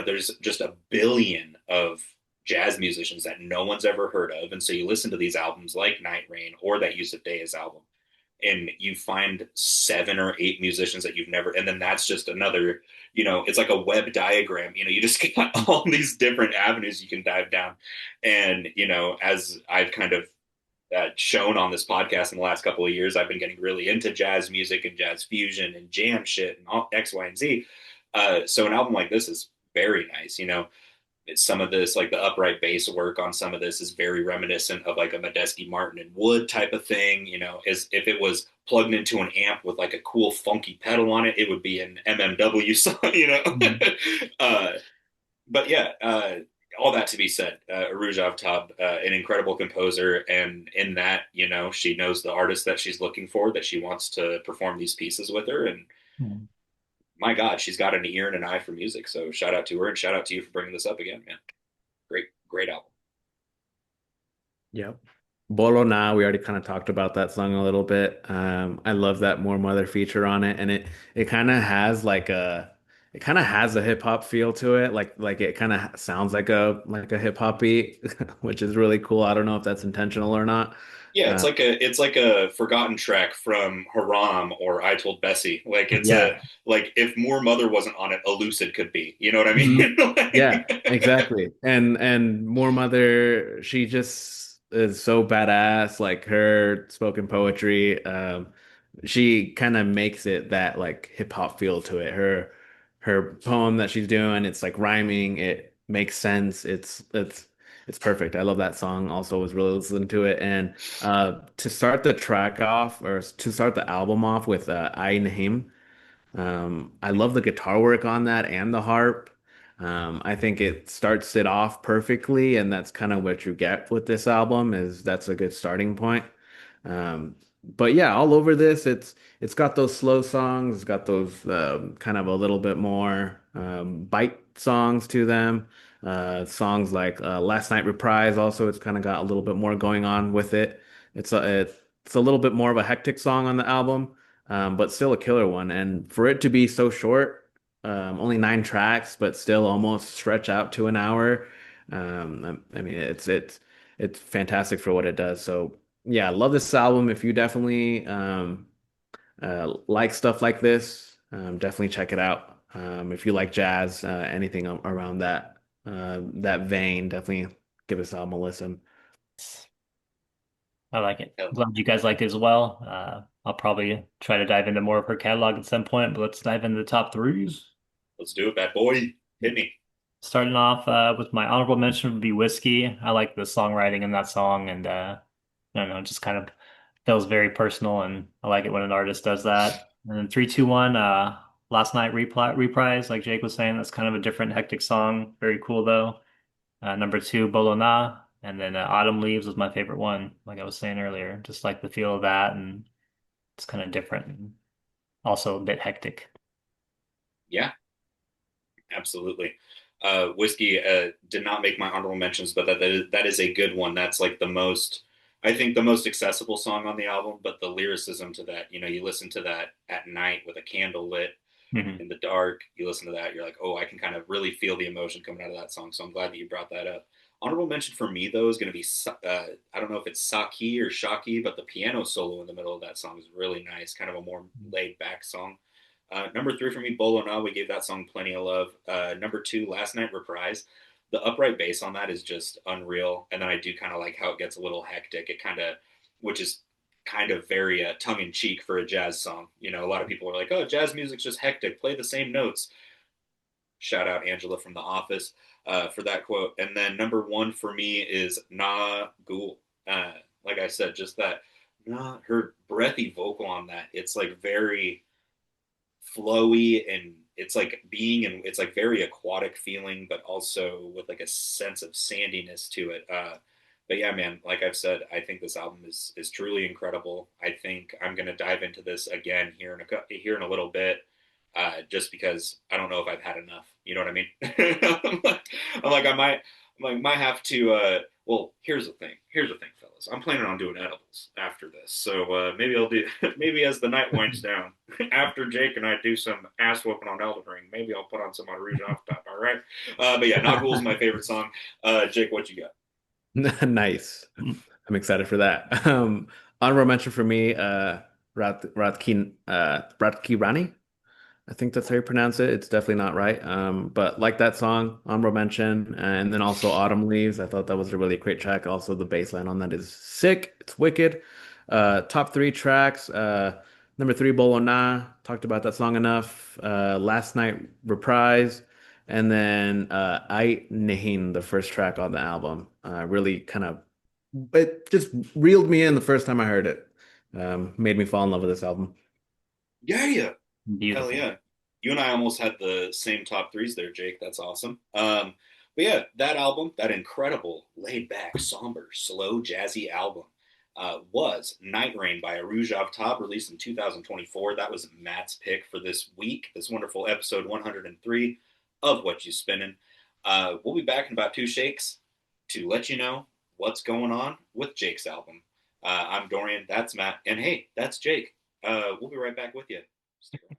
there's just a billion of jazz musicians that no one's ever heard of, and so you listen to these albums like Night Rain or that Yusuf Dayes album, and you find 7 or 8 musicians that you've never, and then that's just another, it's like a web diagram, you just got all these different avenues you can dive down. And as I've kind of shown on this podcast in the last couple of years, I've been getting really into jazz music and jazz fusion and jam shit and all X, Y, and Z. So an album like this is very nice. Some of this, like the upright bass work on some of this, is very reminiscent of like a Medeski Martin and Wood type of thing. As if it was plugged into an amp with like a cool funky pedal on it, it would be an MMW song. Mhm. uh, but yeah, all that to be said, Arooj Aftab, an incredible composer, and in that, she knows the artist that she's looking for, that she wants to perform these pieces with her, and Mhm. my God, she's got an ear and an eye for music. So shout out to her, and shout out to you for bringing this up again, man. Great, great album. Yep. Bolo Na, we already kind of talked about that song a little bit. I love that More Mother feature on it, and it kind of has like a hip hop feel to it. Like it kind of sounds like a hip hop beat, which is really cool. I don't know if that's intentional or not. Yeah, Uh, it's like a forgotten track from Haram or I Told Bessie. Like it's a yeah. like if More Mother wasn't on it, a Lucid could be. You know what I Mhm. mean? Yeah, Like, exactly. And More Mother, she just is so badass. Like her spoken poetry, she kind of makes it that like hip hop feel to it. Her poem that she's doing, it's like rhyming. It makes sense. It's perfect. I love that song. Also, was really listening to it. And to start the track off, or to start the album off with Ayn Him. I love the guitar work on that and the harp. I think it starts it off perfectly, and that's kind of what you get with this album is that's a good starting point. But yeah, all over this, it's got those slow songs, it's got those kind of a little bit more bite songs to them. Songs like Last Night Reprise also, it's kind of got a little bit more going on with it. It's a little bit more of a hectic song on the album, but still a killer one. And for it to be so short, only 9 tracks, but still almost stretch out to an hour. I mean, it's fantastic for what it does. So yeah, I love this album. If you definitely like stuff like this, definitely check it out. If you like jazz, anything around that vein, definitely give this album a listen. I like it. Glad you guys liked it as well. I'll probably try to dive into more of her catalog at some point, but let's dive into the top threes. let's do it, bad boy. Hit me. Starting off with my honorable mention would be Whiskey. I like the songwriting in that song, and I don't know, it just kind of feels very personal, and I like it when an artist does that. And then 3, 2, 1, Last Night Reprise, like Jake was saying, that's kind of a different hectic song. Very cool though. Number 2, Bologna, and then Autumn Leaves was my favorite one, like I was saying earlier. Just like the feel of that, and it's kind of different, and also a bit hectic. Yeah, absolutely. Whiskey did not make my honorable mentions, but that is a good one. That's like the most, I think, the most accessible song on the album. But the lyricism to that, you listen to that at night with a candle lit Hmm. in the dark. You listen to that, you're like, oh, I can kind of really feel the emotion coming out of that song. So I'm glad that you brought that up. Honorable mention for me though is going to be I don't know if it's Saki or Shaki, but the piano solo in the middle of that song is really nice. Kind of a more laid back song. Number 3 for me, Bolo Na. We gave that song plenty of love. Number 2, Last Night Reprise. The upright bass on that is just unreal. And then I do kind of like how it gets a little hectic. It kind of, which is kind of very tongue in cheek for a jazz song. A lot of people are like, oh, jazz music's just hectic. Play the same notes. Shout out Angela from The Office for that quote. And then number 1 for me is Na Ghoul. Like I said, just that, her breathy vocal on that. It's like very flowy, and it's like being, and it's like very aquatic feeling, but also with like a sense of sandiness to it. But yeah, man, like I've said, I think this album is truly incredible. I think I'm gonna dive into this again here in a little bit, just because I don't know if I've had enough. You know what I mean? I might have to. Well, here's the thing. Here's the thing, fellas. I'm planning on doing edibles after this, so maybe I'll do. Maybe as the night winds down, after Jake and I do some ass whooping on Elden Ring, maybe I'll put on some Arooj Aftab. All right. But yeah, Nagul is my favorite song. Jake, what you got? Nice. I'm excited for that. Honorable mention for me, Ratki Rani. I think that's how you pronounce it. It's definitely not right. But like that song, Honorable Mention, and then also Autumn Leaves. I thought that was a really great track. Also, the bass line on that is sick. It's wicked. Top three tracks. Number three, Bolo Na. Talked about that song enough. Last Night, Reprise. And then I Nahin, the first track on the album. Really kind of, it just reeled me in the first time I heard it. Made me fall in love with this album. Yeah, yeah. Hell Beautiful. yeah. You and I almost had the same top threes there, Jake. That's awesome. But yeah, that album, that incredible, laid back, somber, slow, jazzy album, was Night Rain by Arooj Aftab, released in 2024. That was Matt's pick for this week, this wonderful episode 103 of Whatchu Spinnin'. We'll be back in about two shakes to let you know what's going on with Jake's album. I'm Dorian, that's Matt, and hey, that's Jake. We'll be right back with you. Stick around.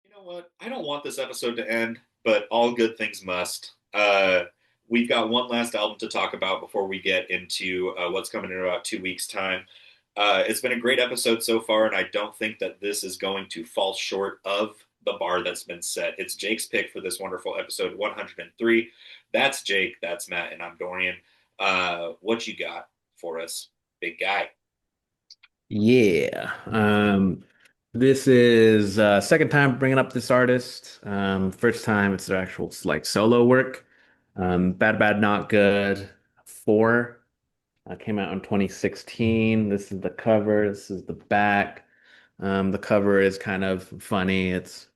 You know what? I don't want this episode to end, but all good things must. We've got one last album to talk about before we get into what's coming in about 2 weeks' time. It's been a great episode so far, and I don't think that this is going to fall short of the bar that's been set. It's Jake's pick for this wonderful episode 103. That's Jake, that's Matt, and I'm Dorian. What you got for us, big guy? Yeah. This is second time bringing up this artist. First time it's their actual like solo work. Bad Bad Not Good 4 came out in 2016. This is the cover. This is the back. The cover is kind of funny. It's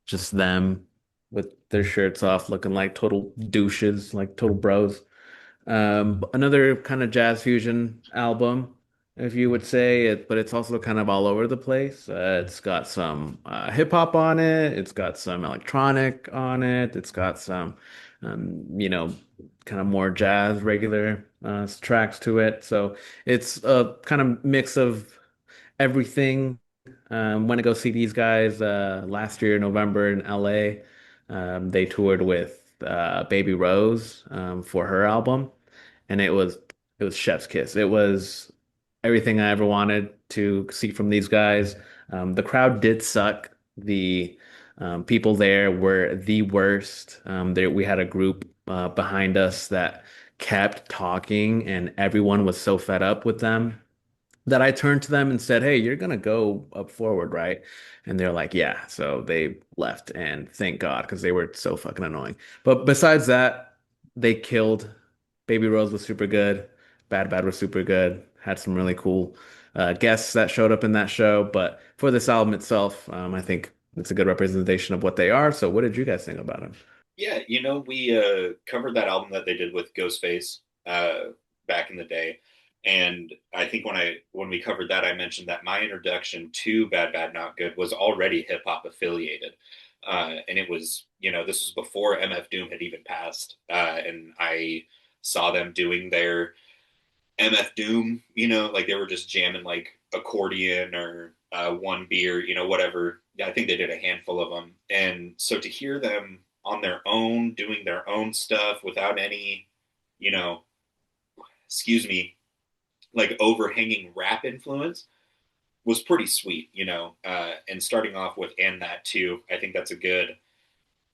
just them with their shirts off, looking like total douches, like total bros. Another kind of jazz fusion album, if you would say it, but it's also kind of all over the place. It's got some hip hop on it. It's got some electronic on it. It's got some, you know, kind of more jazz regular tracks to it. So it's a kind of mix of everything. Went to go see these guys last year, November in LA. They toured with Baby Rose for her album, and it was chef's kiss. It was everything I ever wanted to see from these guys. The crowd did suck. The people there were the worst. We had a group behind us that kept talking, and everyone was so fed up with them that I turned to them and said, "Hey, you're gonna go up forward, right?" And they're like, "Yeah." So they left, and thank God, because they were so fucking annoying. But besides that, they killed. Baby Rose was super good. Bad Bad was super good. Had some really cool guests that showed up in that show. But for this album itself, I think it's a good representation of what they are. So, what did you guys think about it? Yeah, we covered that album that they did with Ghostface back in the day, and I think when we covered that, I mentioned that my introduction to Bad Bad Not Good was already hip hop affiliated, and it was this was before MF Doom had even passed, and I saw them doing their MF Doom, like they were just jamming like accordion or one beer, whatever. Yeah, I think they did a handful of them. And so to hear them on their own, doing their own stuff without any, you know, excuse me, like overhanging rap influence was pretty sweet, and starting off with And That Too, I think that's a good,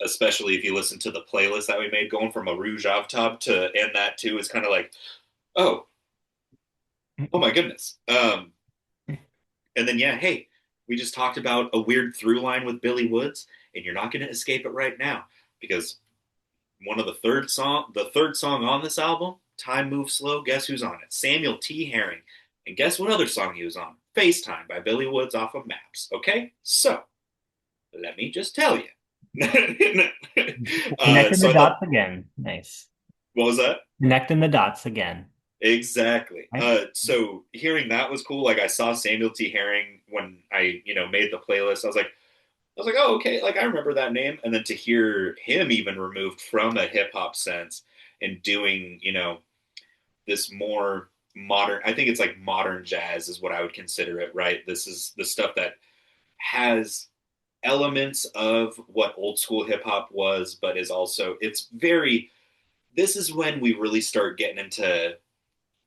especially if you listen to the playlist that we made going from a Rouge Top to And That Too is kind of like, oh, oh my goodness. And then yeah, hey, we just talked about a weird through line with Billy Woods, and you're not going to escape it right now because the third song on this album, Time Moves Slow. Guess who's on it? Samuel T. Herring. And guess what other song he was on? FaceTime by Billy Woods off of Maps. Okay, so let me just tell you. Connecting So the I thought, dots again. Nice. what was that? Connecting the dots again. Exactly. Right? So hearing that was cool. Like I saw Samuel T. Herring when I, made the playlist. I was like, oh, okay. Like I remember that name. And then to hear him even removed from a hip hop sense and doing, this more. modern. I think it's like modern jazz is what I would consider it. Right. This is the stuff that has elements of what old school hip hop was, but is also it's very. This is when we really start getting into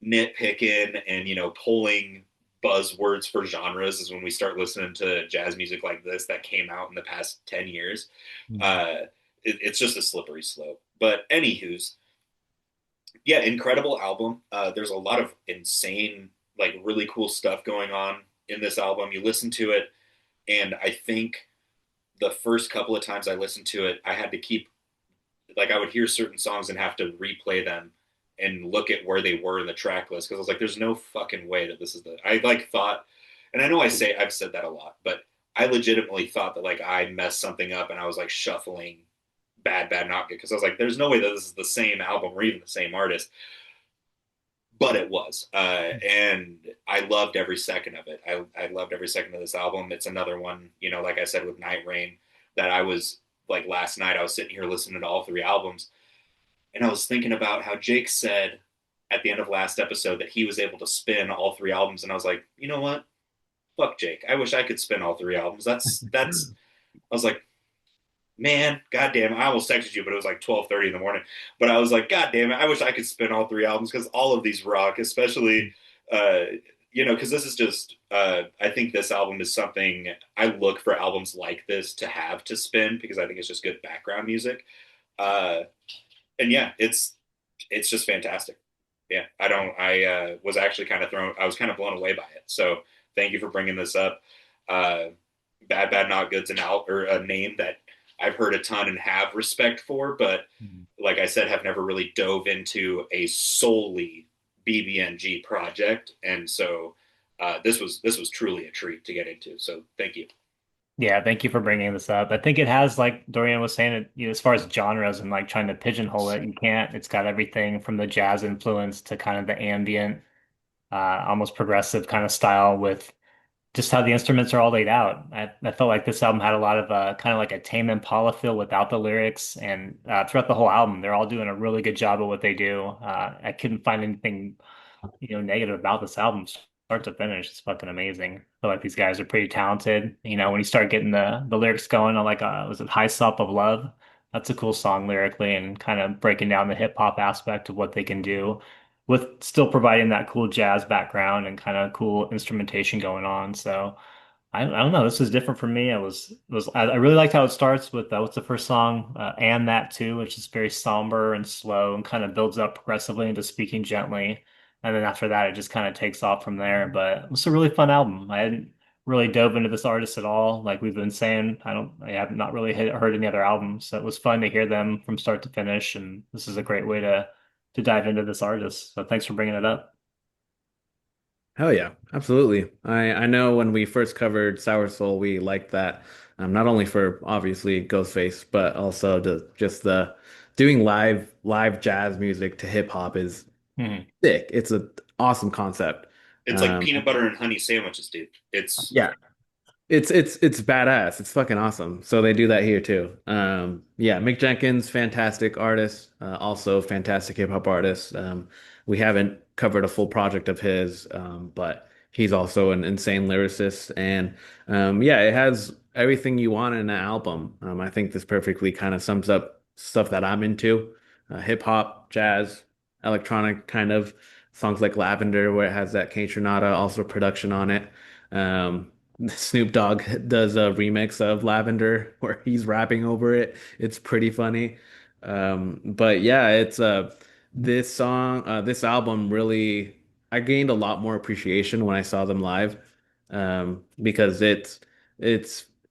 nitpicking and pulling buzzwords for genres. Is when we start listening to jazz music like this that came out in the past 10 years. Mhm. uh it's just a slippery slope. But anywho's, yeah, incredible album. There's a lot of insane, like really cool stuff going on in this album. You listen to it, and I think the first couple of times I listened to it, I had to keep, like, I would hear certain songs and have to replay them and look at where they were in the track list, because I was like, there's no fucking way that this is the. I like thought, and I know I've said that a lot, but I legitimately thought that like I messed something up and I was like shuffling Bad Not Good, because I was like, there's no way that this is the same album or even the same artist, but it was. And I loved every second of it. I loved every second of this album. It's another one, like I said with Night Rain, that I was like last night, I was sitting here listening to all three albums, and I was thinking about how Jake said at the end of last episode that he was able to spin all three albums. And I was like, you know what? Fuck Jake. I wish I could spin all three albums. I was like, man, goddamn, I almost texted you, but it was like 12:30 in the morning. But I was like, God damn it, I wish I could spin all three albums, because all of these rock, especially, uh, because this is just, I think this album is something I look for albums like this to have to spin, because I think it's just good background music. Uh, and yeah, it's just fantastic. Yeah, I was actually kind of I was kind of blown away by it. So thank you for bringing this up. Uh, Bad Not Good's an out or a name that I've heard a ton and have respect for, but Mhm. like I said, have never really dove into a solely BBNG project, and so this was truly a treat to get into. So thank you. Yeah, thank you for bringing this up. I think it has, like Dorian was saying, as far as genres and like trying to pigeonhole it, you can't. It's got everything from the jazz influence to kind of the ambient, almost progressive kind of style with just how the instruments are all laid out. I felt like this album had a lot of kind of like a Tame Impala feel without the lyrics, and throughout the whole album, they're all doing a really good job of what they do. I couldn't find anything negative about this album, start to finish. It's fucking amazing. I feel like these guys are pretty talented. When you start getting the lyrics going, on like was it High Stop of Love? That's a cool song lyrically, and kind of breaking down the hip hop aspect of what they can do with still providing that cool jazz background and kind of cool instrumentation going on. So I don't know. This was different for me. I really liked how it starts with what's the first song? And That Too, which is very somber and slow and kind of builds up progressively into Speaking Gently. And then after that, it just kind of takes off from there. But it was a really fun album. I hadn't really dove into this artist at all. Like we've been saying, I have not really heard any other albums. So it was fun to hear them from start to finish. And this is a great way to dive into this artist. So thanks for bringing it up. Hell yeah, absolutely. I know when we first covered Sour Soul, we liked that. Not only for obviously Ghostface, but also just the doing live jazz music to hip hop is Mhm. sick. It's an awesome concept. It's like Um, peanut butter and honey sandwiches, dude. It's yeah, it's badass. It's fucking awesome. So they do that here too. Yeah, Mick Jenkins, fantastic artist, also fantastic hip hop artist. We haven't covered a full project of his, but he's also an insane lyricist. And yeah, it has everything you want in an album. I think this perfectly kind of sums up stuff that I'm into, hip hop, jazz, electronic kind of songs like Lavender, where it has that Kaytranada also production on it. Um, Snoop Dogg does a remix of Lavender where he's rapping over it. It's pretty funny. But yeah, it's this album really I gained a lot more appreciation when I saw them live. Because it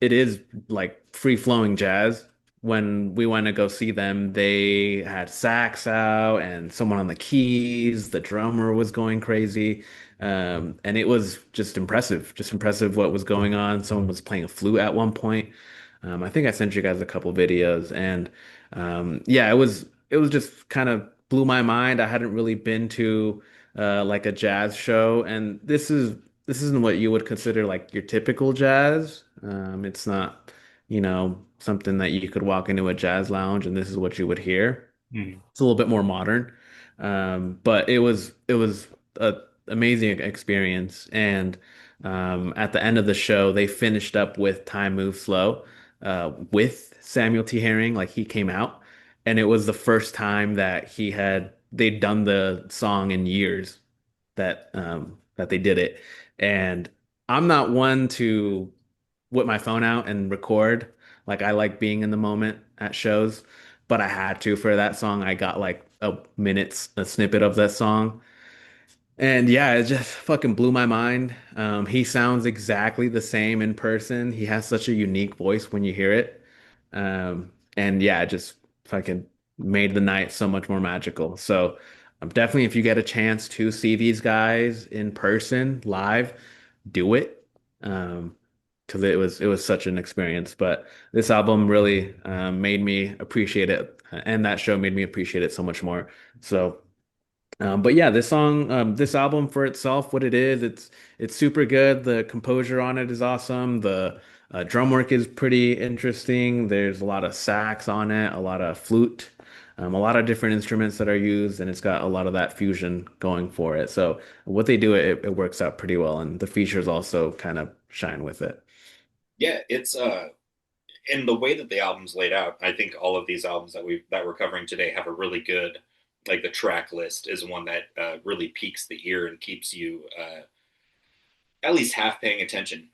is like free-flowing jazz. When we went to go see them, they had sax out and someone on the keys, the drummer was going crazy. And it was just impressive what was going on. Someone was playing a flute at one point. I think I sent you guys a couple videos, and yeah, it was just kind of blew my mind. I hadn't really been to like a jazz show, and this isn't what you would consider like your typical jazz. It's not, something that you could walk into a jazz lounge and this is what you would hear. Mhm. It's a little bit more modern. But it was a amazing experience. And at the end of the show, they finished up with Time Moves Slow with Samuel T. Herring. Like he came out, and it was the first time that they'd done the song in years that they did it. And I'm not one to whip my phone out and record. Like I like being in the moment at shows, but I had to for that song. I got like a snippet of that song. And yeah, it just fucking blew my mind. He sounds exactly the same in person. He has such a unique voice when you hear it. And yeah, it just fucking made the night so much more magical. So definitely, if you get a chance to see these guys in person live, do it. Because it was such an experience. But this album really made me appreciate it, and that show made me appreciate it so much more. So. But yeah, this album for itself, what it is, it's super good. The composure on it is awesome. The drum work is pretty interesting. There's a lot of sax on it, a lot of flute, a lot of different instruments that are used, and it's got a lot of that fusion going for it. So what they do, it works out pretty well, and the features also kind of shine with it. Yeah, it's in the way that the album's laid out. I think all of these albums that we're covering today have a really good, like the track list is one that really piques the ear and keeps you at least half paying attention.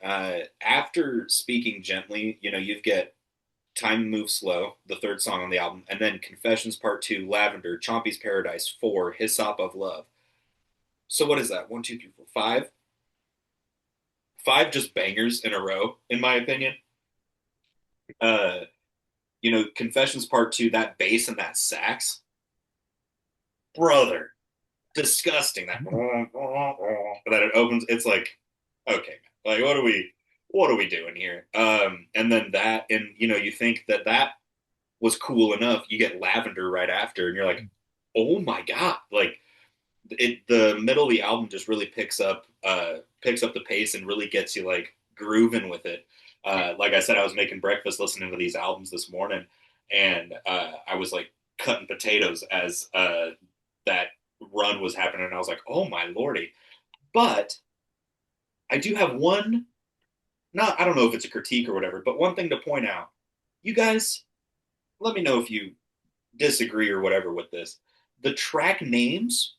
After Speaking Gently, you get Time Moves Slow, the third song on the album, and then Confessions Part 2, Lavender, Chompy's Paradise, 4, Hyssop of Love. So what is that? One, two, three, four, five. Five just bangers in a row, in my opinion. Uh, Confessions Part 2, that bass and that sax, brother, disgusting. That it opens, it's like, okay, man, like what are we doing here? And then that, and you think that was cool enough. You get Lavender right after, and you're like, oh my god, like the middle of the album just really picks up the pace and really gets you like grooving with it. Like I said, I was making breakfast listening to these albums this morning, and I was like cutting potatoes as that run was happening, and I was like, oh my lordy. But I do have one, not, I don't know if it's a critique or whatever, but one thing to point out. You guys, let me know if you disagree or whatever with this. The track names,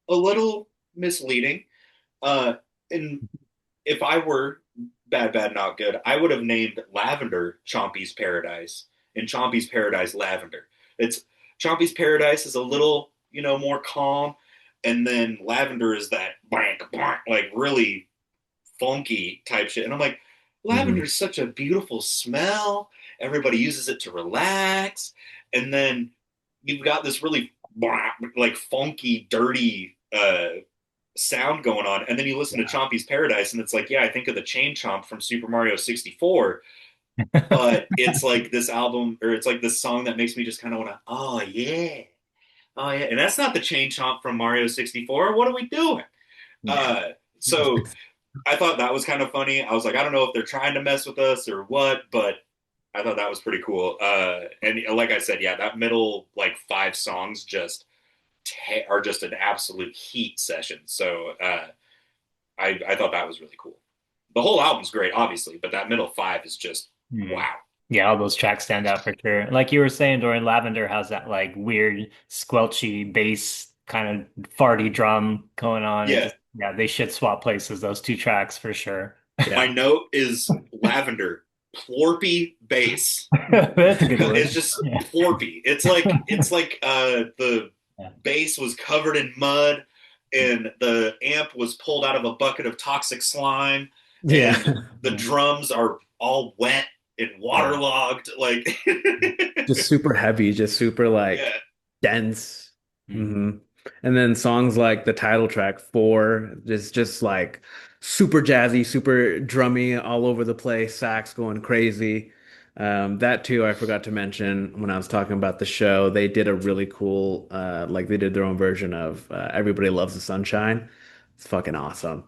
a little misleading. Uh, and if I were Bad Bad Not Good, I would have named Lavender Chompy's Paradise and Chompy's Paradise Lavender. It's Chompy's Paradise is a little, more calm, and then Lavender is that blank, blank, like really funky type shit. And I'm like, lavender Hmm. is such a beautiful smell. Everybody uses it to relax. And then you've got this really like funky, dirty sound going on. And then you listen to Yeah. Chompy's Paradise, and it's like, yeah, I think of the Chain Chomp from Super Mario 64. But it's like this album, or it's like this song that makes me just kind of want to, oh yeah, oh yeah. And that's not the Chain Chomp from Mario 64. What are we doing? Yeah. Uh, so I thought that was kind of funny. I was like, I don't know if they're trying to mess with us or what, but I thought that was pretty cool. And like I said, yeah, that middle like five songs just are just an absolute heat session. So I thought that was really cool. The whole album's great, obviously, but that middle five is just Hmm. wow. Yeah, all those tracks stand out for sure. Like you were saying, Dorian, Lavender has that like weird squelchy bass kind of farty drum going on. It Yeah, just yeah, they should swap places, those two tracks for sure. my Yeah. note is Lavender, plorpy bass. That's a good It's word. just Yeah. plorpy. It's like the bass was covered in mud and the amp was pulled out of a bucket of toxic slime Yeah. and the drums are all wet and Yeah. waterlogged like Just super heavy, just super like yeah. dense. Mhm. Hmm. And then songs like the title track four, just like super jazzy, super drummy, all over the place, sax going crazy. That too, I forgot to mention when I was talking about the show. They did a really cool, like they did their own version of "Everybody Loves the Sunshine." It's fucking awesome.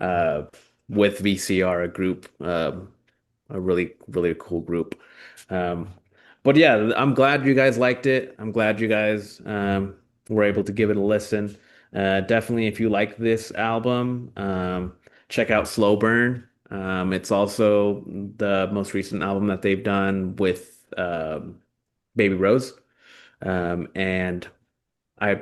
Uh, with VCR, a group, a really really cool group. Um, but yeah, I'm glad you guys liked it. I'm glad you guys were able to give it a listen. Definitely, if you like this album, check out Slow Burn. It's also the most recent album that they've done with Baby Rose. And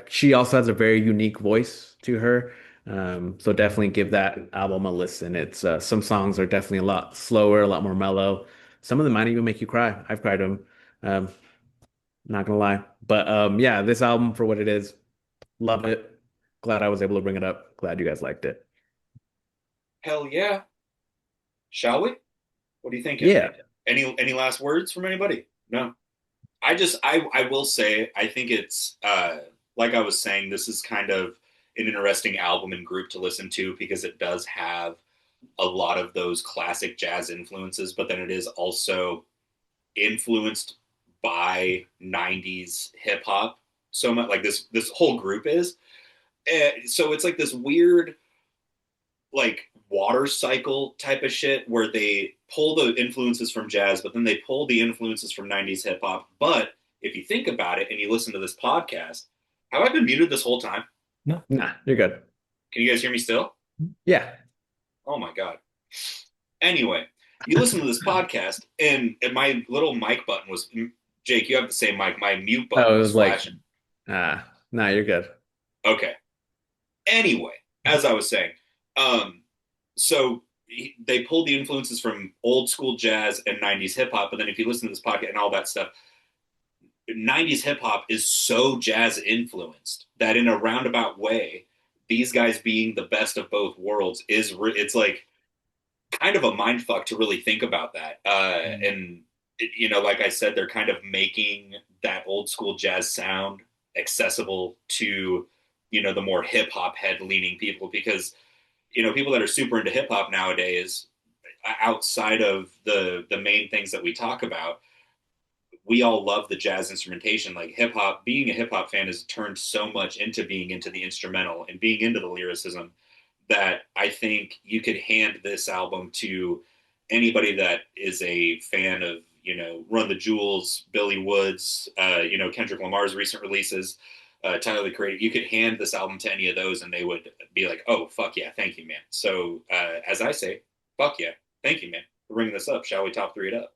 she also has a very unique voice to her. So definitely give that album a listen. It's some songs are definitely a lot slower, a lot more mellow. Some of them might even make you cry. I've cried them. Um, not gonna lie. But yeah, this album for what it is, love it. Glad I was able to bring it up. Glad you guys liked it. Hell yeah. Shall we? What are you thinking? Yeah. Any last words from anybody? No. I will say I think it's like I was saying, this is kind of an interesting album and group to listen to because it does have a lot of those classic jazz influences, but then it is also influenced by 90s hip hop so much, like this whole group is. So it's like this weird like water cycle type of shit where they pull the influences from jazz, but then they pull the influences from 90s hip hop. But if you think about it and you listen to this podcast, have I been muted this whole time? No. Nah, you're good. Can you guys hear me still? Yeah. Oh my God. Anyway, you listen to this podcast and my little mic button was, Jake, you have the same mic. My mute Oh, button it was was like, flashing. nah, you're good. Okay. Anyway, as I was saying, um, so they pulled the influences from old school jazz and 90s hip hop. But then if you listen to this podcast and all that stuff, 90s hip hop is so jazz influenced that in a roundabout way, these guys being the best of both worlds it's like kind of a mind fuck to really think about that. And like I said, they're kind of making that old school jazz sound accessible to the more hip hop head leaning people because people that are super into hip hop nowadays, outside of the main things that we talk about, we all love the jazz instrumentation. Like hip hop, being a hip hop fan has turned so much into being into the instrumental and being into the lyricism that I think you could hand this album to anybody that is a fan of, Run the Jewels, Billy Woods, Kendrick Lamar's recent releases, Tyler the Creator. You could hand this album to any of those and they would be like, oh, fuck yeah, thank you, man. So as I say, fuck yeah, thank you, man, for bringing this up. Shall we top three it up?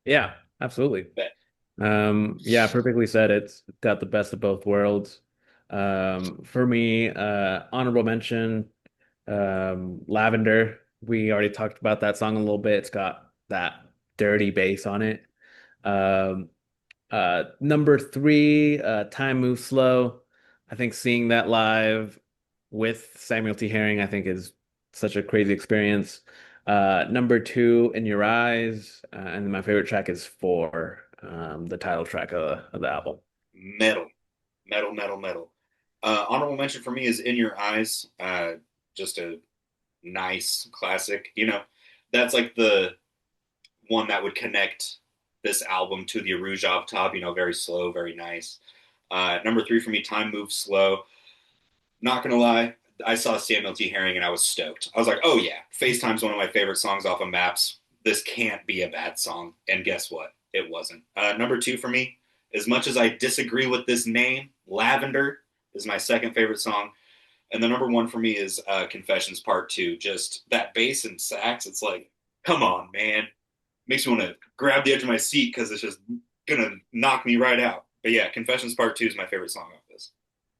Yeah, absolutely. Bet. Yeah, perfectly said. It's got the best of both worlds. For me, honorable mention, Lavender. We already talked about that song a little bit. It's got that dirty bass on it. Um, Number three, Time Moves Slow. I think seeing that live with Samuel T. Herring, I think is such a crazy experience. Number two, In Your Eyes, and my favorite track is Four, the title track of the album. Metal, metal, metal, metal. Honorable mention for me is In Your Eyes. Just a nice classic. That's like the one that would connect this album to the Arooj Aftab. Very slow, very nice. Number three for me, Time Moves Slow. Not gonna lie, I saw Samuel T. Herring and I was stoked. I was like, oh yeah, FaceTime's one of my favorite songs off of Maps. This can't be a bad song. And guess what? It wasn't. Number two for me, as much as I disagree with this name, Lavender is my second favorite song. And the number one for me is Confessions Part Two. Just that bass and sax, it's like, come on, man. Makes me want to grab the edge of my seat because it's just gonna knock me right out. But yeah, Confessions Part Two is my favorite song off this.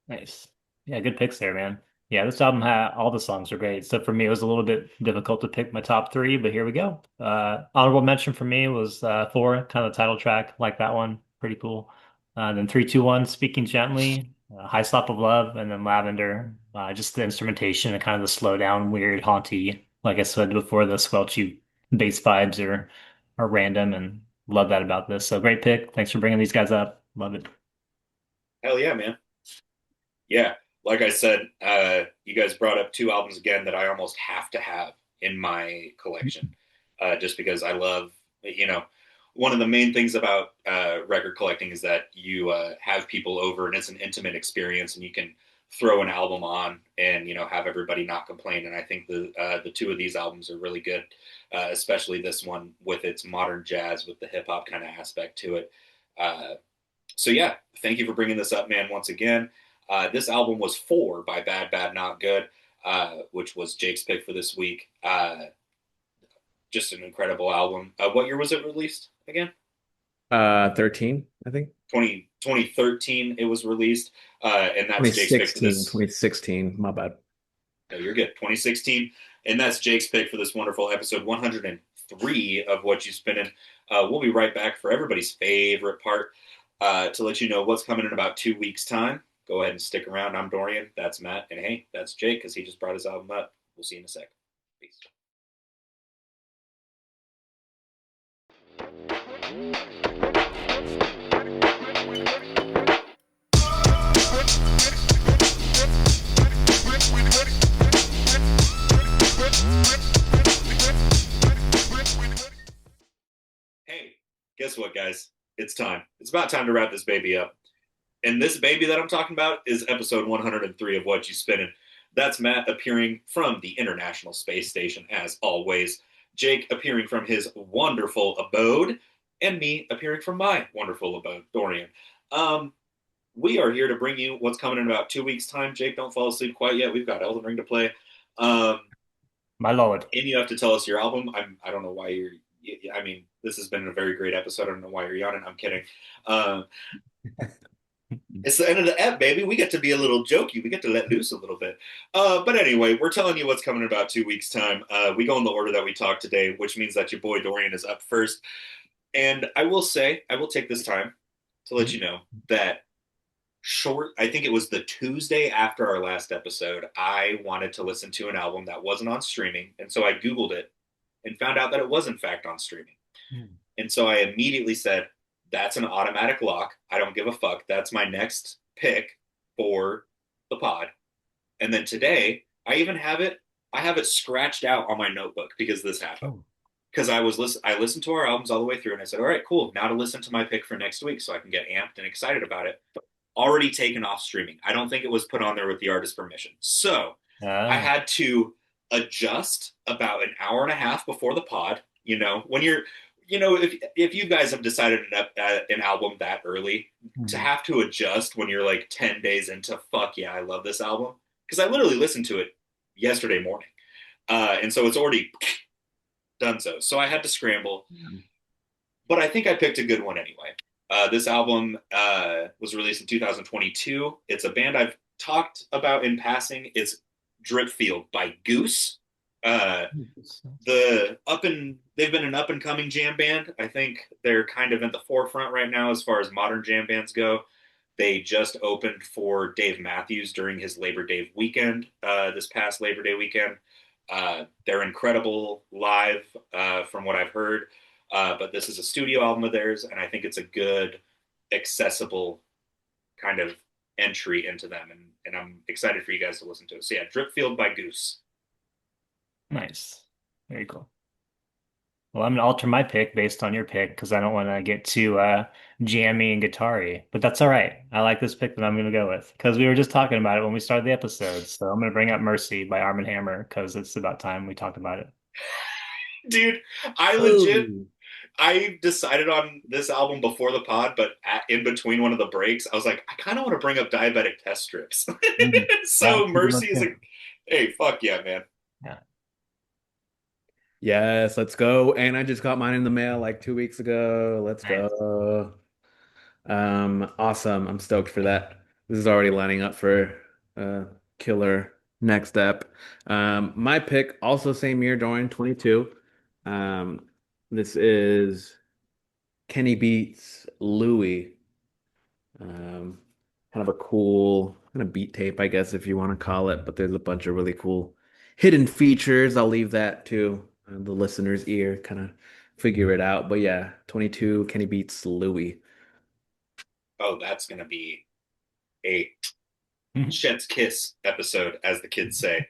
Nice. Yeah, good picks there, man. Yeah, this album had all the songs are great. So for me, it was a little bit difficult to pick my top three, but here we go. Honorable mention for me was four, kind of the title track, like that one, pretty cool. Then 3, 2, 1, Speaking Gently, High Slop of Love, and then Lavender. Just the instrumentation and kind of the slow down, weird, haunty. Like I said before, the squelchy bass vibes are random, and love that about this. So great pick. Thanks for bringing these guys up. Love it. Hell yeah, man. Yeah, like I said, you guys brought up two albums again that I almost have to have in my collection, just because I love, one of the main things about record collecting is that you have people over and it's an intimate experience, and you can throw an album on and have everybody not complain. And I think the two of these albums are really good, especially this one with its modern jazz with the hip hop kind of aspect to it. So yeah, thank you for bringing this up, man. Once again. This album was Four by Bad Bad Not Good, which was Jake's pick for this week. Just an incredible album. What year was it released again? 13, I think. 2013 it was released, and that's Jake's pick for 2016, this. 2016. My bad. No, you're good. 2016, and that's Jake's pick for this wonderful episode 103 of Whatchu Spinnin. We'll be right back for everybody's favorite part to let you know what's coming in about 2 weeks' time. Go ahead and stick around. I'm Dorian. That's Matt, and hey, that's Jake because he just brought his album up. We'll see you in a sec. Peace. Hey, guess what, guys? It's time. It's about time to wrap this baby up. And this baby that I'm talking about is episode 103 of Whatchu Spinnin. That's Matt appearing from the International Space Station, as always. Jake appearing from his wonderful abode, and me appearing from my wonderful abode, Dorian. Um, we are here to bring you what's coming in about 2 weeks' time. Jake, don't fall asleep quite yet. We've got Elden Ring to play. Um, My lord. and you have to tell us your album. I don't know why you're. I mean, this has been a very great episode. I don't know why you're yawning. I'm kidding. Um, it's the end of the ep, baby. We get to be a little jokey. We get to let loose a little bit. But anyway, we're telling you what's coming in about 2 weeks' time. We go in the order that we talked today, which means that your boy Dorian is up first. And I will say, I will take this time to let you know that I think it was the Tuesday after our last episode, I wanted to listen to an album that wasn't on streaming. And so I Googled it and found out that it was, in fact, on streaming. Mm. And so I immediately said, that's an automatic lock. I don't give a fuck. That's my next pick for the pod. And then today, I have it scratched out on my notebook because this happened. Oh. Because I listened to our albums all the way through and I said, all right, cool. Now to listen to my pick for next week so I can get amped and excited about it. Already taken off streaming. I don't think it was put on there with the artist's permission. So I Ah. had to adjust about an hour and a half before the pod. You know, when you're, if you guys have decided an album that early, to Mhm. have to adjust when you're like 10 days into, fuck yeah, I love this album. Because I literally listened to it yesterday morning. And so it's already done so. So I had to scramble. But I think I picked a good one anyway. This album was released in 2022. It's a band I've talked about in passing. It's Dripfield by Goose. Uh, they've been an up and coming jam band. I think they're kind of in the forefront right now as far as modern jam bands go. They just opened for Dave Matthews during his Labor Day weekend, this past Labor Day weekend. They're incredible live, from what I've heard. But this is a studio album of theirs, and I think it's a good, accessible kind of entry into them. And I'm excited for you guys to listen to it. So yeah, Dripfield by Goose. Nice. Very cool. Well, I'm gonna alter my pick based on your pick because I don't want to get too jammy and guitar-y. But that's all right. I like this pick that I'm gonna go with because we were just talking about it when we started the episode. So I'm gonna bring up Mercy by Arm& Hammer because it's about time we talked about it. Dude, I legit Oh, I decided on this album before the pod, but in between one of the breaks, I was like, I kind of want to bring up Diabetic Test Strips. Mm. Yeah, So good one Mercy is a, too. hey, fuck yeah, man. Yeah. yes, let's go. And I just got mine in the mail like 2 weeks ago. Let's Nice. go. Awesome. I'm stoked for that. This is already lining up for killer next step. My pick, also same year, Dorian, 22. This is Kenny Beats Louie. Um, Kind of a cool kind of beat tape, I guess, if you want to call it. But there's a bunch of really cool hidden features. I'll leave that to the listener's ear, kind of figure it out. But yeah, 22, Kenny Beats Louie. Oh, that's gonna be a Mhm. Chet's Kiss episode, as the kids say.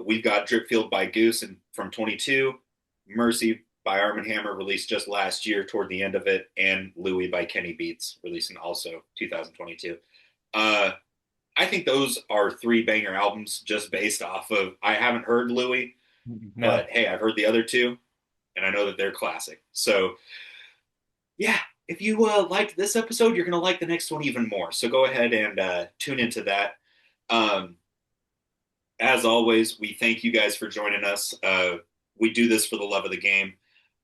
We've got Dripfield by Goose and from 22, Mercy by Arm& Hammer released just last year toward the end of it, and Louie by Kenny Beats releasing also 2022. Uh, I think those are three banger albums just based off of. I haven't heard Louie, No. but hey, I've heard the other two, and I know that they're classic. So yeah, if you liked this episode, you're going to like the next one even more. So go ahead and tune into that. Um, as always, we thank you guys for joining us. We do this for the love of the game.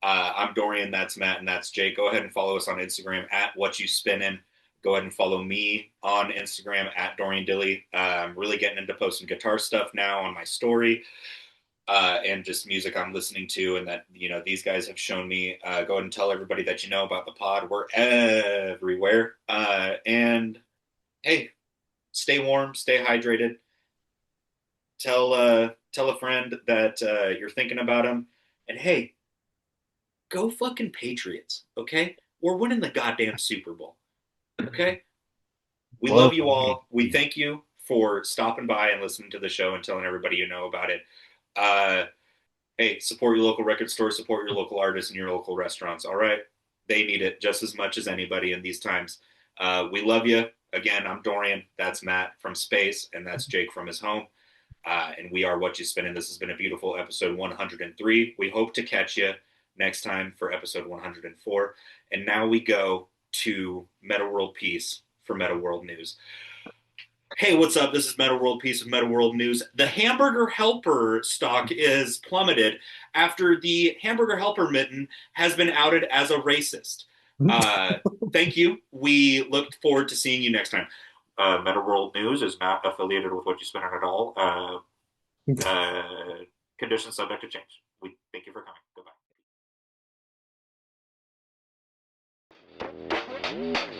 I'm Dorian, that's Matt, and that's Jake. Go ahead and follow us on Instagram at Whatchu Spinnin. Go ahead and follow me on Instagram at Dorian Dilly. I'm really getting into posting guitar stuff now on my story, and just music I'm listening to, and that these guys have shown me. Go ahead and tell everybody that you know about the pod. We're everywhere, and hey, stay warm, stay hydrated. Tell a friend that you're thinking about them, and hey, go fucking Patriots, okay? We're winning the goddamn Super Bowl, okay? We Blow love the you lead. all. We thank you for stopping by and listening to the show and telling everybody you know about it. Uh, hey, support your local record store, support your local artists and your local restaurants, all right? They need it just as much as anybody in these times. We love you. Again, I'm Dorian. That's Matt from space, and that's Jake from his home. And we are Whatchu Spinnin. This has been a beautiful episode 103. We hope to catch you next time for episode 104. And now we go to Meta World Peace for Meta World News. Hey, what's up? This is Meta World Peace of Meta World News. The hamburger helper stock is plummeted after the hamburger helper mitten has been outed as a racist. Uh, Thank you. We look forward to seeing you next time. Meta World News is not affiliated with Whatchu Spinnin at all. Conditions subject to change. We thank you for coming. Goodbye.